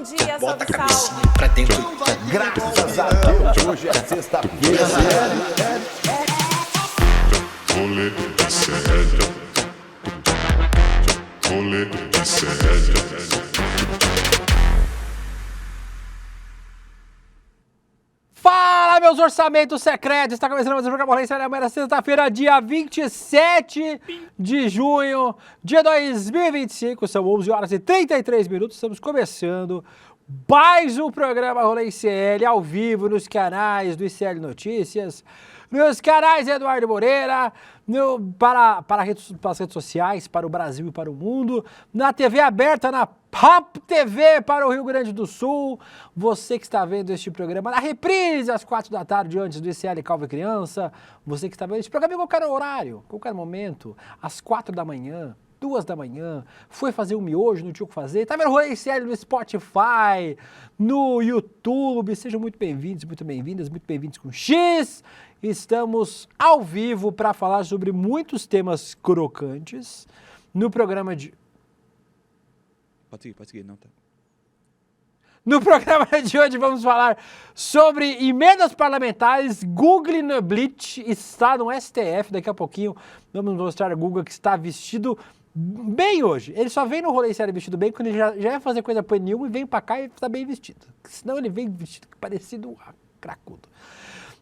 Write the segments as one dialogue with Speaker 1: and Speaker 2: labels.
Speaker 1: dia,
Speaker 2: Bota
Speaker 1: salve,
Speaker 2: a cabecinha
Speaker 1: salve.
Speaker 2: pra dentro.
Speaker 3: Graças a Deus, hoje é sexta-feira.
Speaker 4: Rolê de sério. Rolê de sério.
Speaker 5: Fala, meus orçamentos secretos! Está começando mais um programa Rolê Sério, amanhã, sexta-feira, dia 27 de junho de 2025. São 11 horas e 33 minutos. Estamos começando mais um programa Rolê ICL ao vivo nos canais do ICL Notícias, nos canais Eduardo Moreira, para as redes sociais, para o Brasil e para o mundo, na TV aberta, na Pop TV para o Rio Grande do Sul. Você que está vendo este programa na reprise às 4 da tarde antes do ICL Calvo e Criança, você que está vendo este programa em qualquer horário, qualquer momento, às 4 da manhã, 2 da manhã, foi fazer um miojo, não tinha o que fazer, tá vendo o Rolê ICL no Spotify, no YouTube, sejam muito bem-vindos, muito bem-vindas, muito bem-vindos com X. Estamos ao vivo para falar sobre muitos temas crocantes no programa de...
Speaker 6: Pode seguir, não tá.
Speaker 5: No programa de hoje vamos falar sobre emendas parlamentares. Google Noblit está no STF. Daqui a pouquinho vamos mostrar a Google que está vestido bem hoje. Ele só vem no Rolê Sério vestido bem quando ele já ia fazer coisa por nenhuma e vem pra cá e está bem vestido. Senão ele vem vestido parecido um cracudo.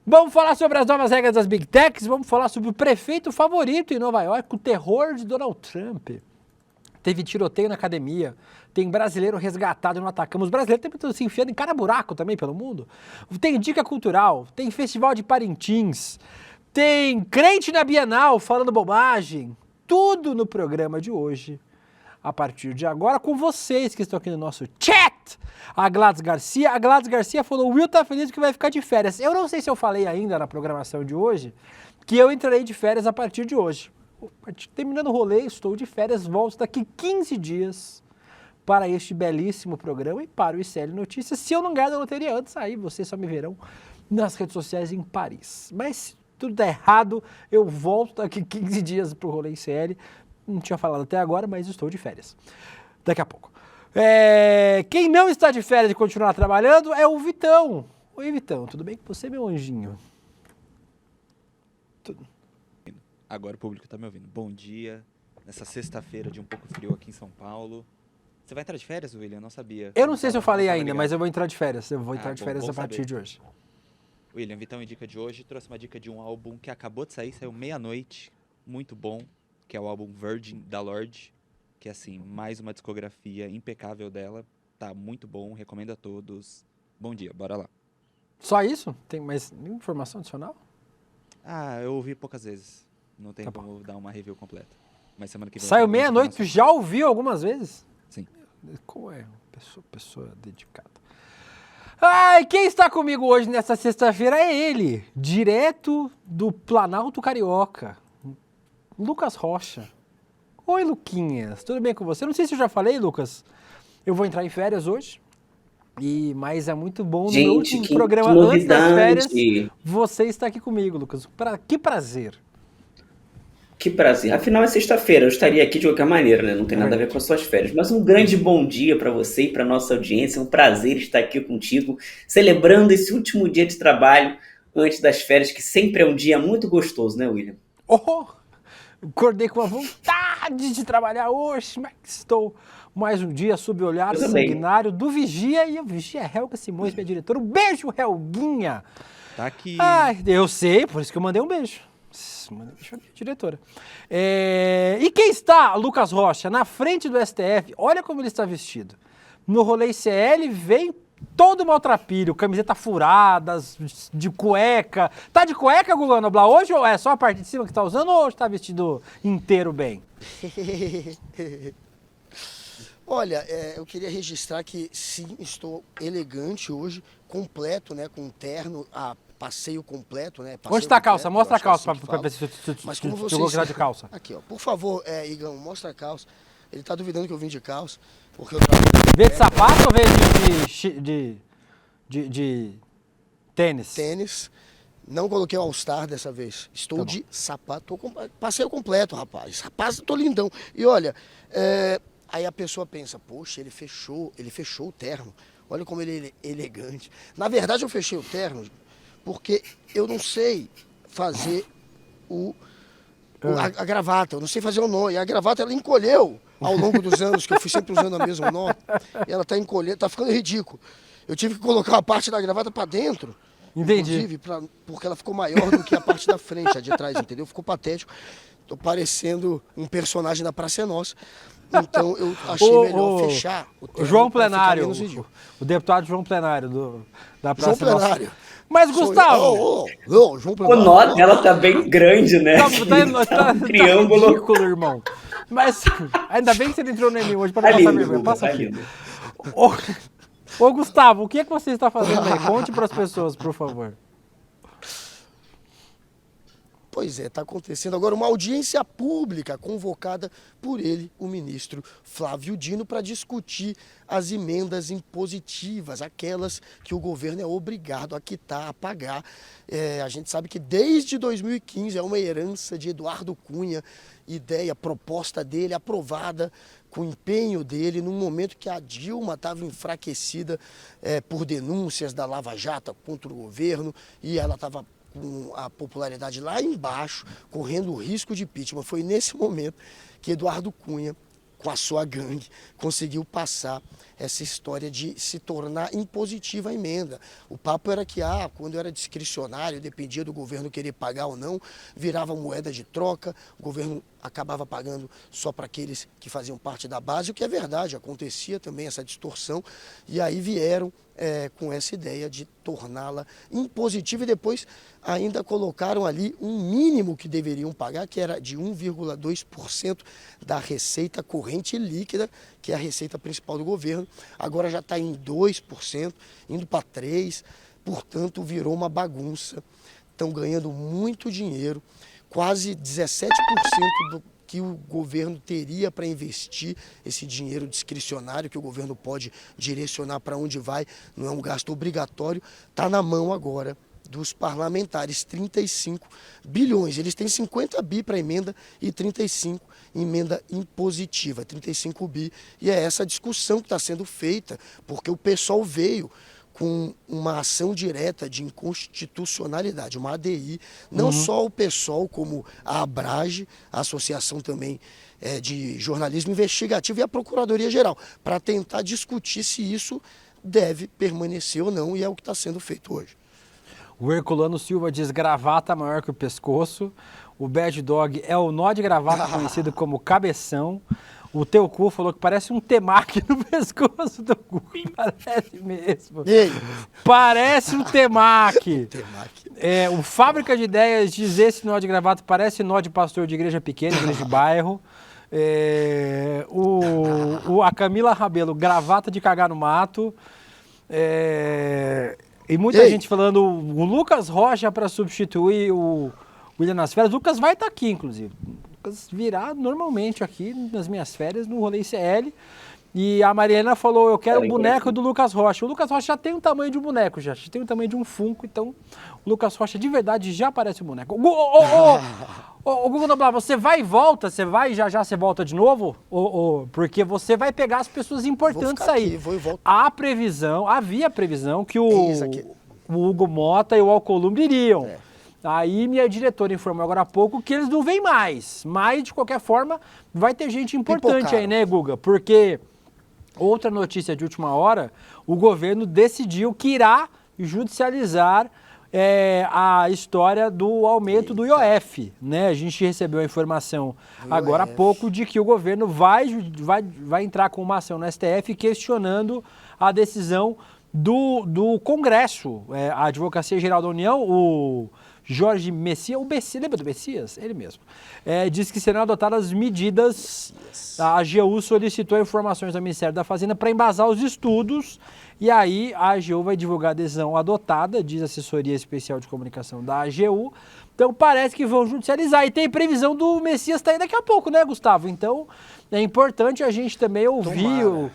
Speaker 5: Vamos falar sobre as novas regras das Big Techs. Vamos falar sobre o prefeito favorito em Nova York, o terror de Donald Trump. Teve tiroteio na academia, tem brasileiro resgatado no Atacama. Os brasileiros estão se enfiando em cada buraco também pelo mundo. Tem dica cultural, tem festival de Parintins, tem crente na Bienal falando bobagem. Tudo no programa de hoje, a partir de agora, com vocês que estão aqui no nosso chat. A Gladys Garcia falou, o Will tá feliz que vai ficar de férias. Eu não sei se eu falei ainda na programação de hoje, que eu entrarei de férias a partir de hoje. Terminando o rolê, estou de férias, volto daqui 15 dias para este belíssimo programa e para o ICL Notícias. Se eu não ganhar da loteria antes, aí vocês só me verão nas redes sociais em Paris. Mas se tudo der errado, eu volto daqui 15 dias para o rolê ICL. Não tinha falado até agora, mas estou de férias. Daqui a pouco. Quem não está de férias e continuar trabalhando é o Vitão. Oi, Vitão, tudo bem com você, meu anjinho? Tudo.
Speaker 6: Agora o público tá me ouvindo. Bom dia, nessa sexta-feira de um pouco frio aqui em São Paulo. Você vai entrar de férias, William? Eu não sabia.
Speaker 5: Eu não sei se eu falei ainda, mas eu vou entrar de férias. Eu vou entrar de férias
Speaker 6: bom
Speaker 5: a partir
Speaker 6: saber.
Speaker 5: de hoje.
Speaker 6: William, Vitão em dica de hoje, trouxe uma dica de um álbum que acabou de sair, saiu meia-noite, muito bom, que é o álbum Virgin, da Lorde, que é assim, mais uma discografia impecável dela, tá muito bom, recomendo a todos. Bom dia, bora lá.
Speaker 5: Só isso? Tem mais nenhuma informação adicional?
Speaker 6: Eu ouvi poucas vezes, não tem
Speaker 5: Tá
Speaker 6: como dar uma review completa. Mas semana que vem...
Speaker 5: Saiu meia-noite, tu já ouviu algumas vezes?
Speaker 6: Sim.
Speaker 5: Como é? Pessoa dedicada. Ai, quem está comigo hoje nessa sexta-feira é ele, direto do Planalto Carioca, Lucas Rocha. Oi, Luquinhas, tudo bem com você? Não sei se eu já falei, Lucas, eu vou entrar em férias hoje, mas é muito bom no meu último programa antes das férias, você está aqui comigo, Lucas. Que prazer.
Speaker 7: Que prazer. Afinal, é sexta-feira, eu estaria aqui de qualquer maneira, né? Não tem nada a ver com as suas férias. Mas um grande bom dia para você e para nossa audiência. É um prazer estar aqui contigo, celebrando esse último dia de trabalho antes das férias, que sempre é um dia muito gostoso, né, William?
Speaker 5: Acordei com a vontade de trabalhar hoje, mas estou mais um dia sob o olhar sanguinário do Vigia, e o Vigia é Helga Simões, minha diretora. Um beijo, Helguinha!
Speaker 6: Tá aqui.
Speaker 5: Eu sei, por isso que eu mandei um beijo. Mandei um beijo pra minha diretora. E quem está, Lucas Rocha, na frente do STF, olha como ele está vestido. No Rolê ICL vem todo maltrapilho, camiseta furada, de cueca. Tá de cueca, Guga Noblar, hoje ou é só a parte de cima que tá usando ou tá vestido inteiro bem?
Speaker 8: Olha, eu queria registrar que sim, estou elegante hoje, completo, né, com terno, passeio completo, né?
Speaker 5: Onde está a calça? Mostra a calça para ver se
Speaker 8: como vocês...
Speaker 5: vou tirar de calça.
Speaker 8: Aqui, ó. Por favor, Igão, mostra a calça. Ele tá duvidando que eu vim de calça, porque eu trabalho...
Speaker 5: Veio de sapato ou veio de tênis?
Speaker 8: Tênis. Não coloquei o All-Star dessa vez. Estou de sapato. Passeio completo, rapaz. Rapaz, eu tô lindão. E olha, Aí a pessoa pensa, poxa, ele fechou o terno. Olha como ele é elegante. Na verdade, eu fechei o terno porque eu não sei fazer a gravata, eu não sei fazer o nó. E a gravata, ela encolheu ao longo dos anos, que eu fui sempre usando a mesma nó. E ela tá encolhendo, tá ficando ridículo. Eu tive que colocar uma parte da gravata para dentro.
Speaker 5: Entendi.
Speaker 8: Inclusive, porque ela ficou maior do que a parte da frente, a de trás, entendeu? Ficou patético. Tô parecendo um personagem da Praça é Nossa. Então eu achei melhor fechar o terno.
Speaker 5: O João
Speaker 8: pra ficar
Speaker 5: Plenário,
Speaker 8: menos ridículo.
Speaker 5: o deputado João Plenário da
Speaker 8: João
Speaker 5: Praça Nossa.
Speaker 8: Plenário.
Speaker 5: Mas, Gustavo...
Speaker 8: João
Speaker 7: O
Speaker 8: Plenário.
Speaker 7: nó dela tá bem grande, né?
Speaker 5: Tá
Speaker 7: Triângulo.
Speaker 5: ridículo, irmão. Mas ainda bem que você entrou no Enem hoje para
Speaker 7: Tá
Speaker 5: não passar
Speaker 7: lindo,
Speaker 5: vergonha.
Speaker 7: Guga,
Speaker 5: Passa
Speaker 7: tá
Speaker 5: aqui.
Speaker 7: lindo.
Speaker 5: Ô, Gustavo, o que é que você está fazendo aí? Conte para as pessoas, por favor.
Speaker 8: Pois é, está acontecendo agora uma audiência pública convocada por ele, o ministro Flávio Dino, para discutir as emendas impositivas, aquelas que o governo é obrigado a quitar, a pagar. A gente sabe que desde 2015 é uma herança de Eduardo Cunha, ideia, proposta dele, aprovada com o empenho dele, num momento que a Dilma estava enfraquecida por denúncias da Lava Jato contra o governo, e ela estava com a popularidade lá embaixo, correndo o risco de impeachment. Foi nesse momento que Eduardo Cunha, com a sua gangue, conseguiu passar essa história de se tornar impositiva a emenda. O papo era que, quando era discricionário, dependia do governo querer pagar ou não, virava moeda de troca, o governo acabava pagando só para aqueles que faziam parte da base, o que é verdade, acontecia também essa distorção, e aí vieram com essa ideia de torná-la impositiva e depois ainda colocaram ali um mínimo que deveriam pagar, que era de 1,2% da receita corrente líquida, que é a receita principal do governo. Agora já está em 2%, indo para 3%, portanto virou uma bagunça. Estão ganhando muito dinheiro, quase 17% do que o governo teria para investir, esse dinheiro discricionário que o governo pode direcionar para onde vai, não é um gasto obrigatório, está na mão agora dos parlamentares, 35 bilhões. Eles têm 50 bi para emenda e 35 emenda impositiva, 35 bi. E é essa discussão que está sendo feita, porque o pessoal veio com uma ação direta de inconstitucionalidade, uma ADI, não só o PSOL, como a ABRAGE, a Associação também de Jornalismo Investigativo, e a Procuradoria-Geral, para tentar discutir se isso deve permanecer ou não, e é o que está sendo feito hoje.
Speaker 5: O Herculano Silva diz gravata maior que o pescoço. O Bad Dog é o nó de gravata conhecido como cabeção. O teu cu falou que parece um temaki no pescoço do cu. Parece mesmo.
Speaker 8: Ei.
Speaker 5: Parece um temaki. O Fábrica de Ideias diz esse nó de gravata parece nó de pastor de igreja pequena, igreja de bairro. A Camila Rabelo, gravata de cagar no mato. E muita gente falando o Lucas Rocha para substituir o William nas férias. O Lucas vai estar aqui, inclusive. O Lucas virá normalmente aqui nas minhas férias, no rolê ICL. E a Mariana falou, eu quero o boneco do Lucas Rocha. O Lucas Rocha já tem o tamanho de um boneco, já tem o tamanho de um Funko, então o Lucas Rocha de verdade já parece um boneco. Ô, Guga Noblar, você vai e volta? Você vai e já você volta de novo? Porque você vai pegar as pessoas importantes aí.
Speaker 8: Vou e volto.
Speaker 5: Havia previsão que o Hugo Mota e o Alcolumbre iriam. Aí minha diretora informou agora há pouco que eles não vêm mais. Mas, de qualquer forma, vai ter gente importante aí, né, Guga? Porque, outra notícia de última hora, o governo decidiu que irá judicializar a história do aumento do IOF, né? A gente recebeu a informação agora há pouco de que o governo vai entrar com uma ação no STF questionando a decisão do Congresso. A Advocacia Geral da União, o Jorge Messias, lembra do Messias? Ele mesmo. Diz que serão adotadas medidas. A AGU solicitou informações do Ministério da Fazenda para embasar os estudos. E aí a AGU vai divulgar a decisão adotada, diz a assessoria especial de comunicação da AGU. Então parece que vão judicializar. E tem previsão do Messias estar aí daqui a pouco, né, Gustavo? Então é importante a gente também ouvir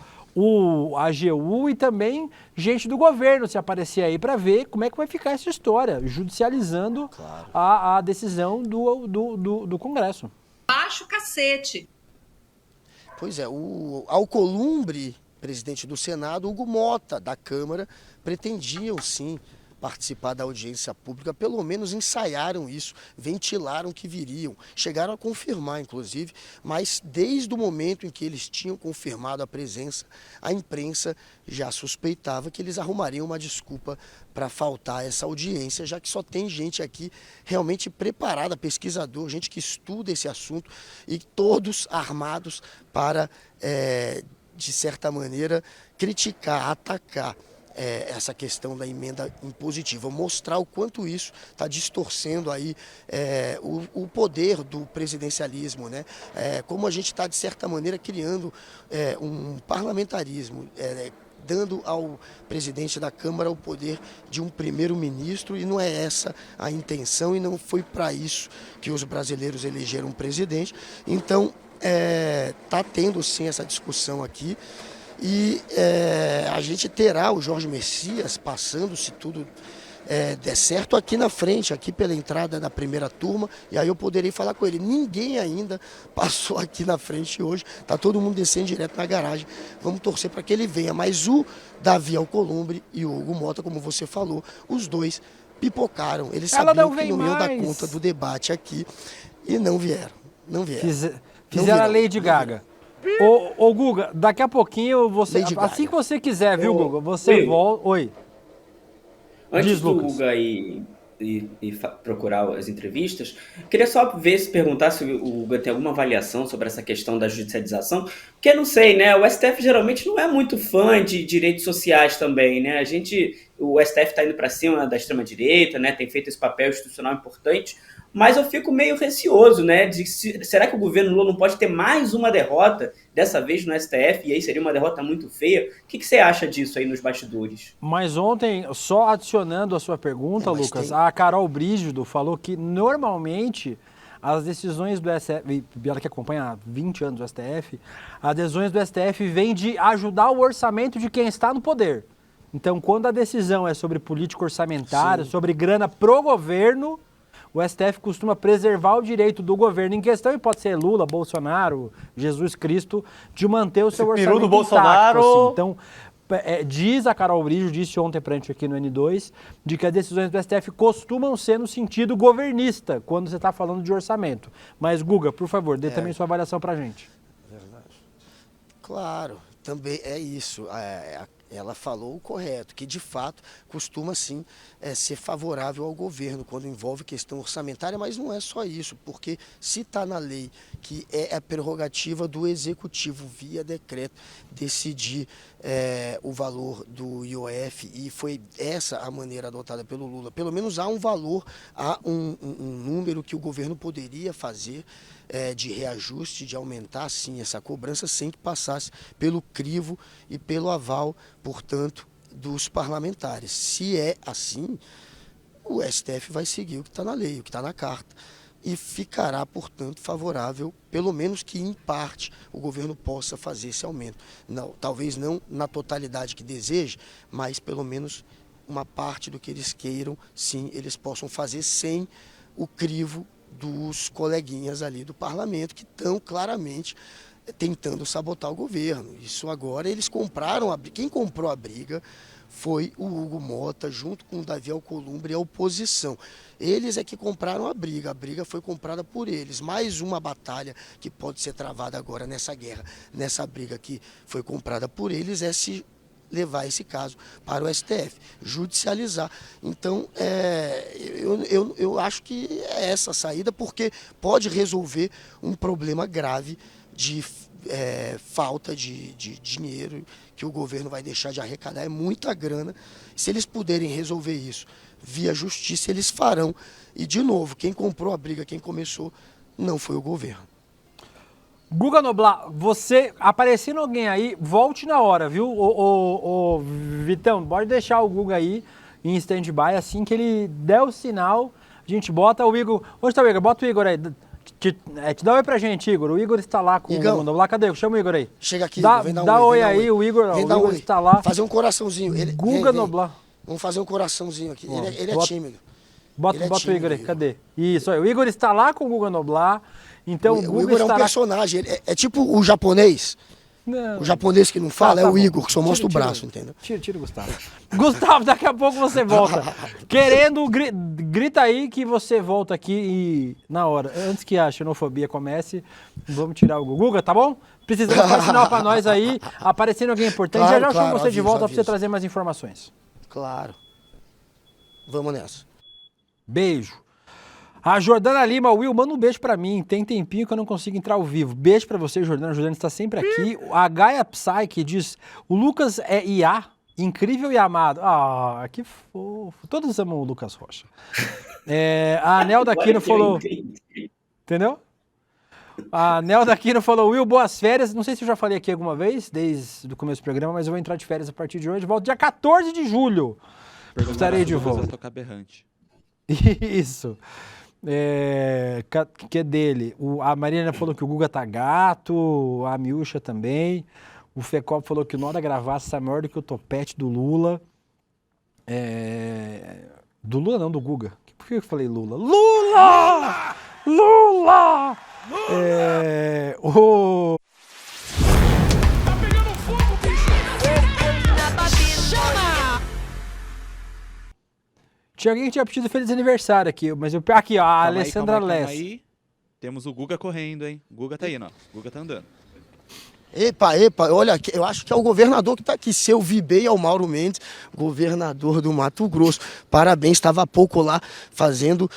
Speaker 5: a AGU e também gente do governo se aparecer aí para ver como é que vai ficar essa história, judicializando a decisão do Congresso.
Speaker 1: Baixo cacete.
Speaker 8: Pois é, o Alcolumbre, presidente do Senado, Hugo Mota, da Câmara, pretendiam sim participar da audiência pública, pelo menos ensaiaram isso, ventilaram que viriam, chegaram a confirmar, inclusive, mas desde o momento em que eles tinham confirmado a presença, a imprensa já suspeitava que eles arrumariam uma desculpa para faltar essa audiência, já que só tem gente aqui realmente preparada, pesquisador, gente que estuda esse assunto e todos armados para, de certa maneira, criticar, atacar essa questão da emenda impositiva, mostrar o quanto isso está distorcendo aí o poder do presidencialismo, né? Como a gente está, de certa maneira, criando um parlamentarismo, dando ao presidente da Câmara o poder de um primeiro-ministro, e não é essa a intenção, e não foi para isso que os brasileiros elegeram um presidente. Então, está tendo sim essa discussão aqui. E a gente terá o Jorge Messias passando, se tudo der certo, aqui na frente, aqui pela entrada da primeira turma, e aí eu poderei falar com ele. Ninguém ainda passou aqui na frente hoje, está todo mundo descendo direto na garagem. Vamos torcer para que ele venha, mas o Davi Alcolumbre e o Hugo Mota, como você falou, os dois pipocaram. Eles sabiam que não iam dar conta do debate aqui e não vieram.
Speaker 5: Fizeram a Lady Gaga. Ô Guga, daqui a pouquinho você. Assim que você quiser, viu, Guga? Você volta. Oi.
Speaker 7: Antes do Guga ir procurar as entrevistas, queria só perguntar se o Guga tem alguma avaliação sobre essa questão da judicialização, porque não sei, né? O STF geralmente não é muito fã de direitos sociais também, né? O STF está indo para cima da extrema-direita, né? Tem feito esse papel institucional importante. Mas eu fico meio receoso, né? Será que o governo Lula não pode ter mais uma derrota, dessa vez no STF, e aí seria uma derrota muito feia? O que você acha disso aí nos bastidores?
Speaker 5: Mas ontem, só adicionando a sua pergunta, Lucas, a Carol Brígido falou que normalmente as decisões do STF, ela que acompanha há 20 anos o STF, as decisões do STF vêm de ajudar o orçamento de quem está no poder. Então, quando a decisão é sobre política orçamentária, sobre grana pro governo, o STF costuma preservar o direito do governo em questão, e pode ser Lula, Bolsonaro, Jesus Cristo, de manter o seu orçamento
Speaker 1: do
Speaker 5: intacto.
Speaker 1: Bolsonaro.
Speaker 5: Assim. Então, diz a Carol Brígio, disse ontem pra gente aqui no N2, de que as decisões do STF costumam ser no sentido governista, quando você está falando de orçamento. Mas, Guga, por favor, dê também sua avaliação pra gente.
Speaker 8: Claro, também é isso. Ela falou o correto, que de fato costuma sim ser favorável ao governo quando envolve questão orçamentária, mas não é só isso, porque se está na lei que é a prerrogativa do executivo via decreto decidir o valor do IOF, e foi essa a maneira adotada pelo Lula, pelo menos há um valor, há um número que o governo poderia fazer de reajuste, de aumentar sim essa cobrança sem que passasse pelo crivo e pelo aval, portanto, dos parlamentares. Se é assim, o STF vai seguir o que está na lei, o que está na carta, e ficará, portanto, favorável, pelo menos que em parte o governo possa fazer esse aumento. Não, talvez não na totalidade que deseja, mas pelo menos uma parte do que eles queiram, sim, eles possam fazer sem o crivo dos coleguinhas ali do parlamento que estão claramente tentando sabotar o governo. Isso agora eles compraram, quem comprou a briga foi o Hugo Mota junto com o Davi Alcolumbre e a oposição. Eles é que compraram a briga foi comprada por eles. Mais uma batalha que pode ser travada agora nessa guerra, nessa briga que foi comprada por eles, é se levar esse caso para o STF, judicializar. Então, eu acho que é essa a saída, porque pode resolver um problema grave de falta de dinheiro que o governo vai deixar de arrecadar. É muita grana. Se eles puderem resolver isso via justiça, eles farão. E, de novo, quem comprou a briga, quem começou, não foi o governo.
Speaker 5: Guga Noblar, você aparecendo alguém aí, volte na hora, viu? Ô, Vitão, pode deixar o Guga aí em stand-by, assim que ele der o sinal, a gente bota o Igor. Onde está o Igor? Bota o Igor aí. Te dá oi pra gente, Igor. O Igor está lá com o Guga Noblar. Cadê? Chama o Igor aí.
Speaker 8: Chega aqui,
Speaker 5: Igor,
Speaker 8: vem dar
Speaker 5: dá
Speaker 8: um
Speaker 5: oi aí, o Igor está lá.
Speaker 8: Fazer um coraçãozinho.
Speaker 5: Guga Noblar.
Speaker 8: Vamos fazer um coraçãozinho aqui. Ele é tímido.
Speaker 5: Bota o Igor aí, cadê? Isso aí, o Igor está lá com o Guga Noblar Então o
Speaker 8: O
Speaker 5: Guga
Speaker 8: Igor é um
Speaker 5: estará...
Speaker 8: personagem, é tipo o japonês.
Speaker 5: Não.
Speaker 8: O japonês que não fala
Speaker 5: Tá
Speaker 8: é o
Speaker 5: bom.
Speaker 8: Igor, que só
Speaker 5: Tira,
Speaker 8: mostra o
Speaker 5: tira.
Speaker 8: braço, entendeu?
Speaker 5: Tira o Gustavo. Gustavo, daqui a pouco você volta. Querendo, grita aí que você volta aqui e na hora. Antes que a xenofobia comece, vamos tirar o Guga, tá bom? Precisamos fazer sinal pra nós aí, aparecendo alguém importante.
Speaker 8: Claro,
Speaker 5: Já eu chamo
Speaker 8: claro,
Speaker 5: você de
Speaker 8: aviso,
Speaker 5: volta pra
Speaker 8: aviso.
Speaker 5: você trazer mais informações.
Speaker 8: Claro. Vamos nessa.
Speaker 5: Beijo. A Jordana Lima, Will, manda um beijo pra mim. Tem tempinho que eu não consigo entrar ao vivo. Beijo pra você, Jordana. A Jordana está sempre aqui. A Gaia Psyche diz: o Lucas é IA, incrível e amado. Ah, que fofo. Todos amam o Lucas Rocha. A Nelda Aquino falou. Entendeu? A Nelda Aquino falou: Will, boas férias. Não sei se eu já falei aqui alguma vez, desde o começo do programa, mas eu vou entrar de férias a partir de hoje. Volto dia 14 de julho. Estarei de volta.
Speaker 6: Tocar berrante.
Speaker 5: Isso. Que é dele. A Marina falou que o Guga tá gato, a Miúcha também. O Fecop falou que o nó da gravata tá maior do que o topete do Lula. Do Lula não, do Guga. Por que eu falei Lula? Lula! Lula! O... Tinha alguém que tinha pedido feliz aniversário aqui, mas eu... Aqui, ó, a Alessandra
Speaker 6: calma
Speaker 5: Lessa.
Speaker 6: aí. Temos o Guga correndo, hein? O Guga tá indo, ó. O Guga tá andando.
Speaker 8: Epa, olha, eu acho que é o governador que está aqui, seu Vibei ao Mauro Mendes, governador do Mato Grosso. Parabéns, estava há pouco lá fazendo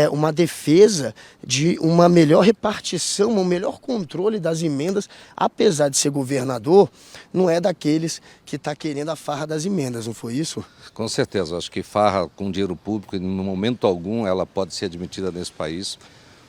Speaker 8: uma defesa de uma melhor repartição, um melhor controle das emendas. Apesar de ser governador, não é daqueles que está querendo a farra das emendas, não foi isso?
Speaker 1: Com certeza, acho que farra com dinheiro público, em momento algum, ela pode ser admitida nesse país.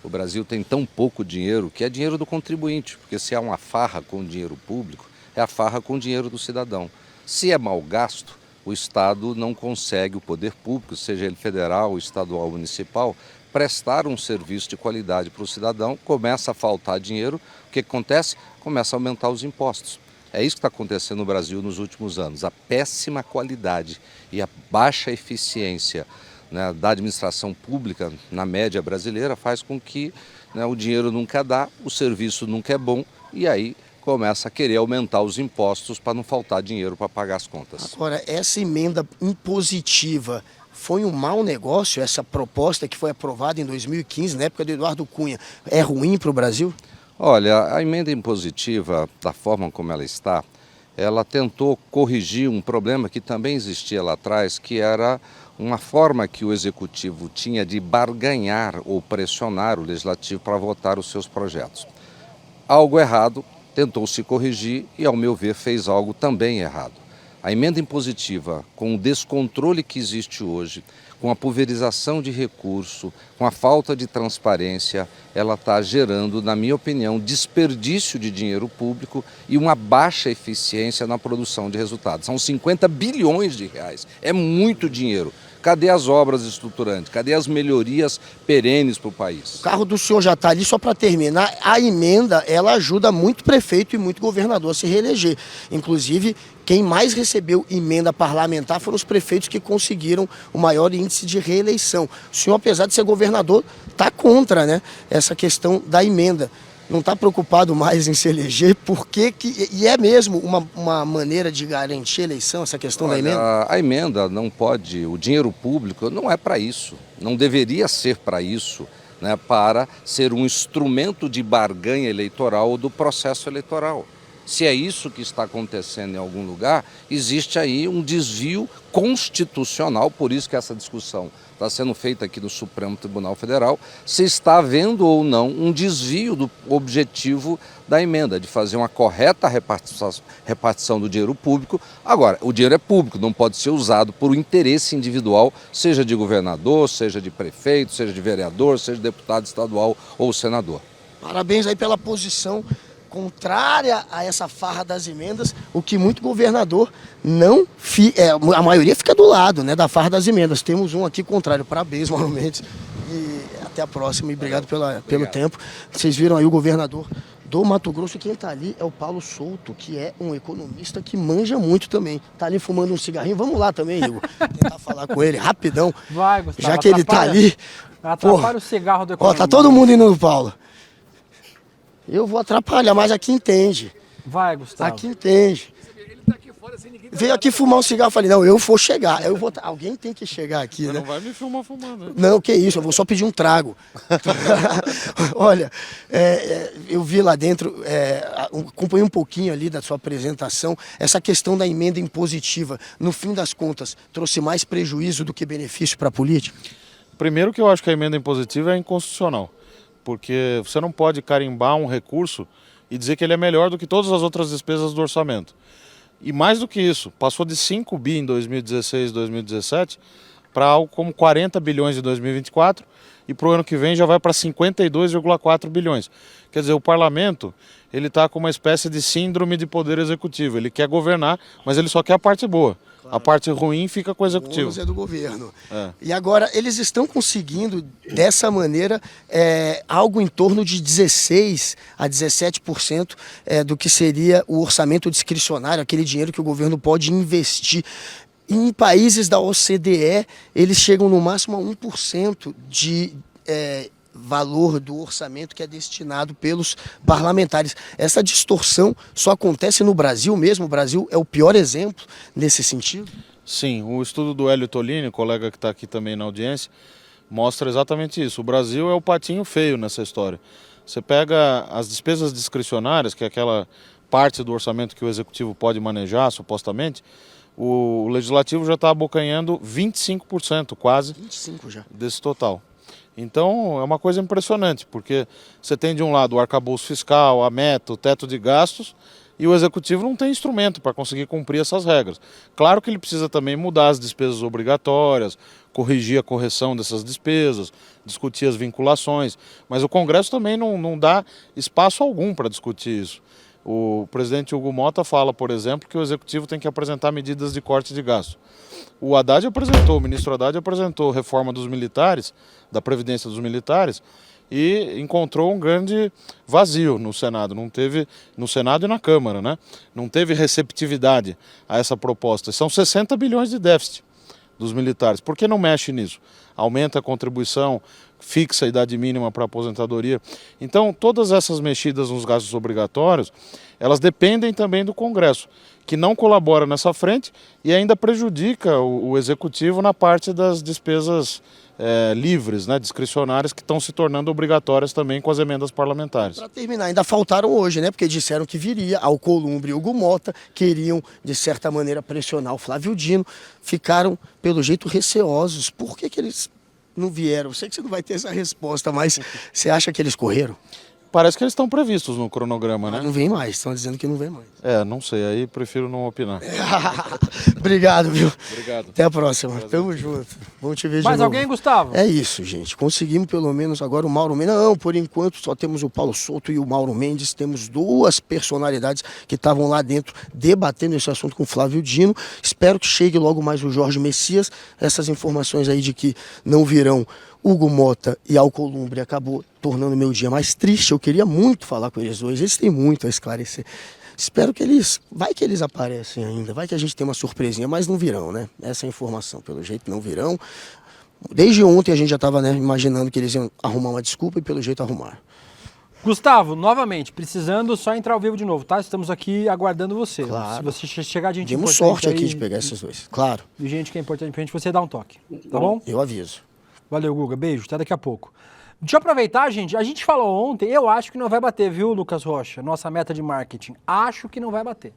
Speaker 1: O Brasil tem tão pouco dinheiro que é dinheiro do contribuinte, porque se há uma farra com dinheiro público, é a farra com dinheiro do cidadão. Se é mal gasto, o Estado não consegue, o poder público, seja ele federal, estadual ou municipal, prestar um serviço de qualidade para o cidadão, começa a faltar dinheiro, o que acontece? Começa a aumentar os impostos. É isso que está acontecendo no Brasil nos últimos anos, a péssima qualidade e a baixa eficiência, né, da administração pública, na média brasileira, faz com que, né, o dinheiro nunca dá, o serviço nunca é bom e aí começa a querer aumentar os impostos para não faltar dinheiro para pagar as contas.
Speaker 8: Agora, essa emenda impositiva foi um mau negócio? Essa proposta que foi aprovada em 2015, na época do Eduardo Cunha, é ruim para o Brasil?
Speaker 1: Olha, a emenda impositiva, da forma como ela está, ela tentou corrigir um problema que também existia lá atrás, que era uma forma que o Executivo tinha de barganhar ou pressionar o Legislativo para votar os seus projetos. Algo errado, tentou se corrigir e, ao meu ver, fez algo também errado. A emenda impositiva, com o descontrole que existe hoje, com a pulverização de recurso, com a falta de transparência, ela está gerando, na minha opinião, desperdício de dinheiro público e uma baixa eficiência na produção de resultados. São 50 bilhões de reais, é muito dinheiro. Cadê as obras estruturantes? Cadê as melhorias perenes para o país?
Speaker 8: O carro do senhor já está ali, só para terminar. A emenda, ela ajuda muito prefeito e muito governador a se reeleger. Inclusive, quem mais recebeu emenda parlamentar foram os prefeitos que conseguiram o maior índice de reeleição. O senhor, apesar de ser governador, está contra, né, essa questão da emenda. Não está preocupado mais em se eleger, e é mesmo uma maneira de garantir a eleição, essa questão da emenda?
Speaker 1: A emenda não pode, o dinheiro público não é para isso, não deveria ser para isso, né, para ser um instrumento de barganha eleitoral ou do processo eleitoral. Se é isso que está acontecendo em algum lugar, existe aí um desvio constitucional, por isso que essa discussão está sendo feita aqui no Supremo Tribunal Federal, se está havendo ou não um desvio do objetivo da emenda, de fazer uma correta repartição do dinheiro público. Agora, o dinheiro é público, não pode ser usado por um interesse individual, seja de governador, seja de prefeito, seja de vereador, seja de deputado estadual ou senador.
Speaker 8: Parabéns aí pela posição contrária a essa farra das emendas, o que muito governador não... a maioria fica do lado, né, da farra das emendas. Temos um aqui contrário. Parabéns, Mauro Mendes. E até a próxima. E obrigado pelo tempo. Vocês viram aí o governador do Mato Grosso. E quem está ali é o Paulo Souto, que é um economista que manja muito também. Está ali fumando um cigarrinho. Vamos lá também, Igor. Tentar falar com ele rapidão.
Speaker 5: Vai, Gustavo.
Speaker 8: Já que ele está ali...
Speaker 5: Atrapalha o cigarro do
Speaker 8: Ó,
Speaker 5: economista.
Speaker 8: tá todo mundo indo no Paulo. Eu vou atrapalhar, mas aqui entende.
Speaker 5: Vai, Gustavo.
Speaker 8: Aqui entende. Veio aqui fumar um cigarro, eu falei, não, eu vou chegar. Alguém tem que chegar aqui, né?
Speaker 2: Não vai me filmar fumando.
Speaker 8: Não, que isso, eu vou só pedir um trago. Olha, eu vi lá dentro, acompanhei um pouquinho ali da sua apresentação, essa questão da emenda impositiva, no fim das contas, trouxe mais prejuízo do que benefício para a política?
Speaker 2: Primeiro que eu acho que a emenda impositiva é inconstitucional, porque você não pode carimbar um recurso e dizer que ele é melhor do que todas as outras despesas do orçamento. E mais do que isso, passou de 5 bi em 2016, 2017 para algo como 40 bilhões em 2024 e para o ano que vem já vai para 52,4 bilhões. Quer dizer, o parlamento ele está com uma espécie de síndrome de poder executivo. Ele quer governar, mas ele só quer a parte boa. Claro. A parte ruim fica com o executivo.
Speaker 8: O é do governo. E agora, eles estão conseguindo, dessa maneira, algo em torno de 16% a 17% do que seria o orçamento discricionário, aquele dinheiro que o governo pode investir. Em países da OCDE, eles chegam no máximo a 1% de valor do orçamento que é destinado pelos parlamentares. Essa distorção só acontece no Brasil mesmo? O Brasil é o pior exemplo nesse sentido?
Speaker 2: Sim, o estudo do Hélio Tolini, colega que está aqui também na audiência, mostra exatamente isso. O Brasil é o patinho feio nessa história. Você pega as despesas discricionárias, que é aquela parte do orçamento que o executivo pode manejar, supostamente, o legislativo já está abocanhando 25% quase
Speaker 8: 25 já.
Speaker 2: Desse total. Então é uma coisa impressionante, porque você tem de um lado o arcabouço fiscal, a meta, o teto de gastos, e o executivo não tem instrumento para conseguir cumprir essas regras. Claro que ele precisa também mudar as despesas obrigatórias, corrigir a correção dessas despesas, discutir as vinculações, mas o Congresso também não dá espaço algum para discutir isso. O presidente Hugo Mota fala, por exemplo, que o executivo tem que apresentar medidas de corte de gasto. O ministro Haddad apresentou reforma dos militares, da Previdência dos militares, e encontrou um grande vazio no Senado. Não teve, no Senado e na Câmara, né? Não teve receptividade a essa proposta. São 60 bilhões de déficit dos militares. Por que não mexe nisso? Aumenta a contribuição, fixa a idade mínima para aposentadoria. Então, todas essas mexidas nos gastos obrigatórios, elas dependem também do Congresso, que não colabora nessa frente e ainda prejudica o Executivo na parte das despesas livres, né, discricionárias, que estão se tornando obrigatórias também com as emendas parlamentares.
Speaker 8: Para terminar, ainda faltaram hoje, né? Porque disseram que viria Alcolumbre e Hugo Mota, queriam, de certa maneira, pressionar o Flávio Dino, ficaram, pelo jeito, receosos. Por que eles não vieram? Eu sei que você não vai ter essa resposta, mas você acha que eles correram?
Speaker 2: Parece que eles estão previstos no cronograma, né?
Speaker 8: Não vem mais, estão dizendo que não vem mais.
Speaker 2: Não sei, aí prefiro não opinar.
Speaker 8: Obrigado, viu?
Speaker 2: Obrigado.
Speaker 8: Até a próxima. Tamo junto. Vamos te ver de novo.
Speaker 5: Mais alguém, Gustavo?
Speaker 8: É isso, gente. Conseguimos pelo menos agora o Mauro Mendes. Não, por enquanto só temos o Paulo Souto e o Mauro Mendes. Temos duas personalidades que estavam lá dentro debatendo esse assunto com o Flávio Dino. Espero que chegue logo mais o Jorge Messias. Essas informações aí de que não virão Hugo Mota e Alcolumbre acabou tornando meu dia mais triste. Eu queria muito falar com eles dois, eles têm muito a esclarecer. Espero que vai que eles aparecem ainda, vai que a gente tem uma surpresinha, mas não virão, né? Essa é a informação, pelo jeito não virão. Desde ontem a gente já estava, né, imaginando que eles iam arrumar uma desculpa e pelo jeito arrumaram.
Speaker 5: Gustavo, novamente, precisando só entrar ao vivo de novo, tá? Estamos aqui aguardando você.
Speaker 8: Claro.
Speaker 5: Se você chegar de gente
Speaker 8: Temos
Speaker 5: importante
Speaker 8: sorte aqui
Speaker 5: aí,
Speaker 8: de pegar esses dois, claro.
Speaker 5: de gente que é importante pra gente, você dá um toque, tá bom?
Speaker 8: Eu aviso.
Speaker 5: Valeu, Guga. Beijo. Até daqui a pouco. Deixa eu aproveitar, gente. A gente falou ontem, eu acho que não vai bater, viu, Lucas Rocha? Nossa meta de marketing. Acho que não vai bater.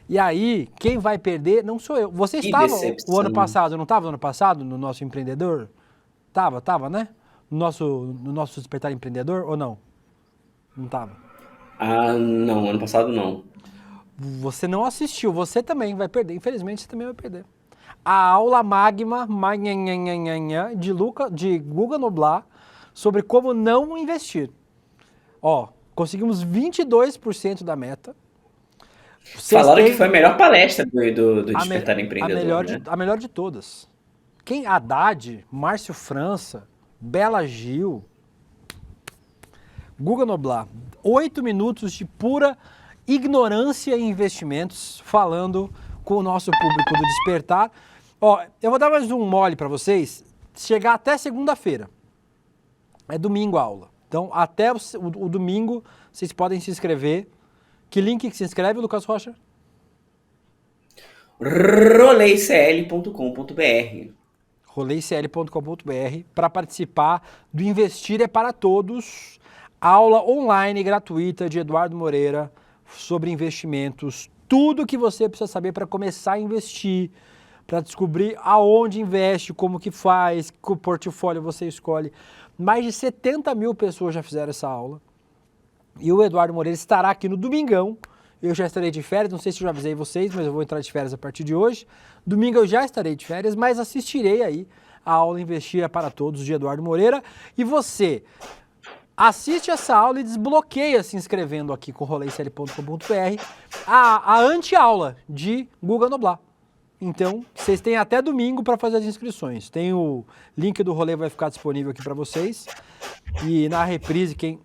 Speaker 5: E aí, quem vai perder não sou eu. Você estava o ano passado, não estava no ano passado, no nosso empreendedor? Tava, né? No nosso Despertar Empreendedor ou não? Não tava.
Speaker 7: Não, ano passado não.
Speaker 5: Você não assistiu, você também vai perder. Infelizmente, você também vai perder. A aula magma de Guga Noblar sobre como não investir. Ó, conseguimos 22% da meta.
Speaker 7: Falaram que foi a melhor palestra do Despertar Empreendedor,
Speaker 5: a melhor de todas. Haddad, Márcio França, Bela Gil, Guga Noblar. 8 minutos de pura ignorância em investimentos, falando com o nosso público do Despertar. Ó, eu vou dar mais um mole para vocês, chegar até segunda-feira. É domingo a aula. Então, até o domingo, vocês podem se inscrever. Que link que se inscreve, Lucas Rocha?
Speaker 7: roleicl.com.br.
Speaker 5: roleicl.com.br para participar do Investir é para Todos, aula online gratuita de Eduardo Moreira sobre investimentos. Tudo que você precisa saber para começar a investir, para descobrir aonde investe, como que faz, que portfólio você escolhe. Mais de 70 mil pessoas já fizeram essa aula. E o Eduardo Moreira estará aqui no domingão. Eu já estarei de férias, não sei se eu já avisei vocês, mas eu vou entrar de férias a partir de hoje. Domingo eu já estarei de férias, mas assistirei aí a aula Investir é para Todos de Eduardo Moreira. E você assiste essa aula e desbloqueia se inscrevendo aqui com roleicl.com.br a anti-aula de Guga Noblar. Então, vocês têm até domingo para fazer as inscrições. Tem o link do rolê, vai ficar disponível aqui para vocês. E na reprise, quem...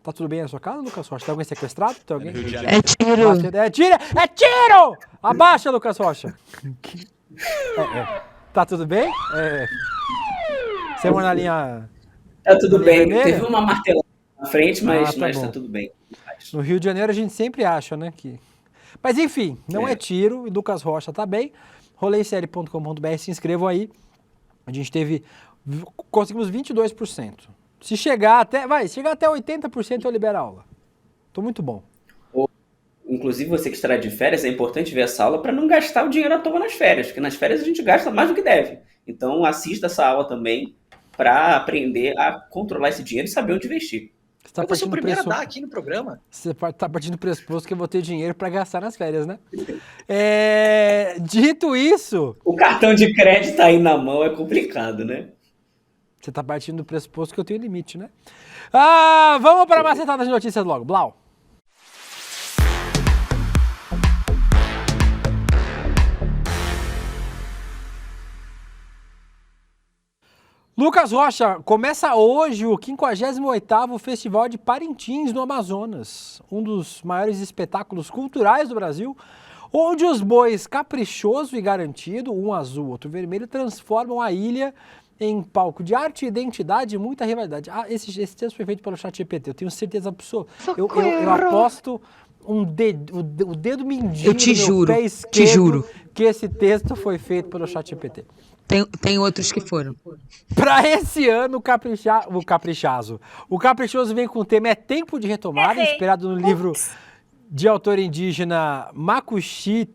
Speaker 5: Tá tudo bem na sua casa, Lucas Rocha? Tem alguém sequestrado? Tem alguém?
Speaker 9: É tiro!
Speaker 5: É tiro! É tiro! Abaixa, Lucas Rocha! Tá tudo bem? Você mora na linha...
Speaker 7: Tá tudo bem.
Speaker 5: Vermelha?
Speaker 7: Teve uma martelada na frente, mas
Speaker 5: tá
Speaker 7: tá
Speaker 5: bom.
Speaker 7: tudo bem.
Speaker 5: No Rio de Janeiro a gente sempre acha, né? Que... Mas enfim, não é tiro, e Lucas Rocha tá bem. roleicl.com.br, se inscrevam aí. A gente conseguimos 22%. Se chegar até 80% eu libero a aula. Tô muito bom.
Speaker 7: Inclusive, você que estará de férias, é importante ver essa aula para não gastar o dinheiro à toa nas férias, porque nas férias a gente gasta mais do que deve. Então, assista essa aula também para aprender a controlar esse dinheiro e saber onde investir.
Speaker 5: Você
Speaker 10: Eu sou o primeiro a dar aqui no programa.
Speaker 5: Você tá partindo do pressuposto que eu vou ter dinheiro para gastar nas férias, né? Dito isso...
Speaker 7: O cartão de crédito aí na mão é complicado, né?
Speaker 5: Você tá partindo do pressuposto que eu tenho limite, né? Vamos para a macetada de notícias logo. Blau. Lucas Rocha, começa hoje o 58º Festival de Parintins no Amazonas, um dos maiores espetáculos culturais do Brasil, onde os bois Caprichoso e Garantido, um azul, outro vermelho, transformam a ilha em palco de arte, identidade e muita rivalidade. Esse texto foi feito pelo ChatGPT, eu tenho certeza absoluta. Eu aposto o dedo mindinho no meu pé esquerdo
Speaker 9: te juro
Speaker 5: que esse texto foi feito pelo ChatGPT.
Speaker 9: Tem outros que foram.
Speaker 5: Para esse ano, o Caprichoso vem com o tema É Tempo de Retomada, inspirado no livro de autor indígena Makuxi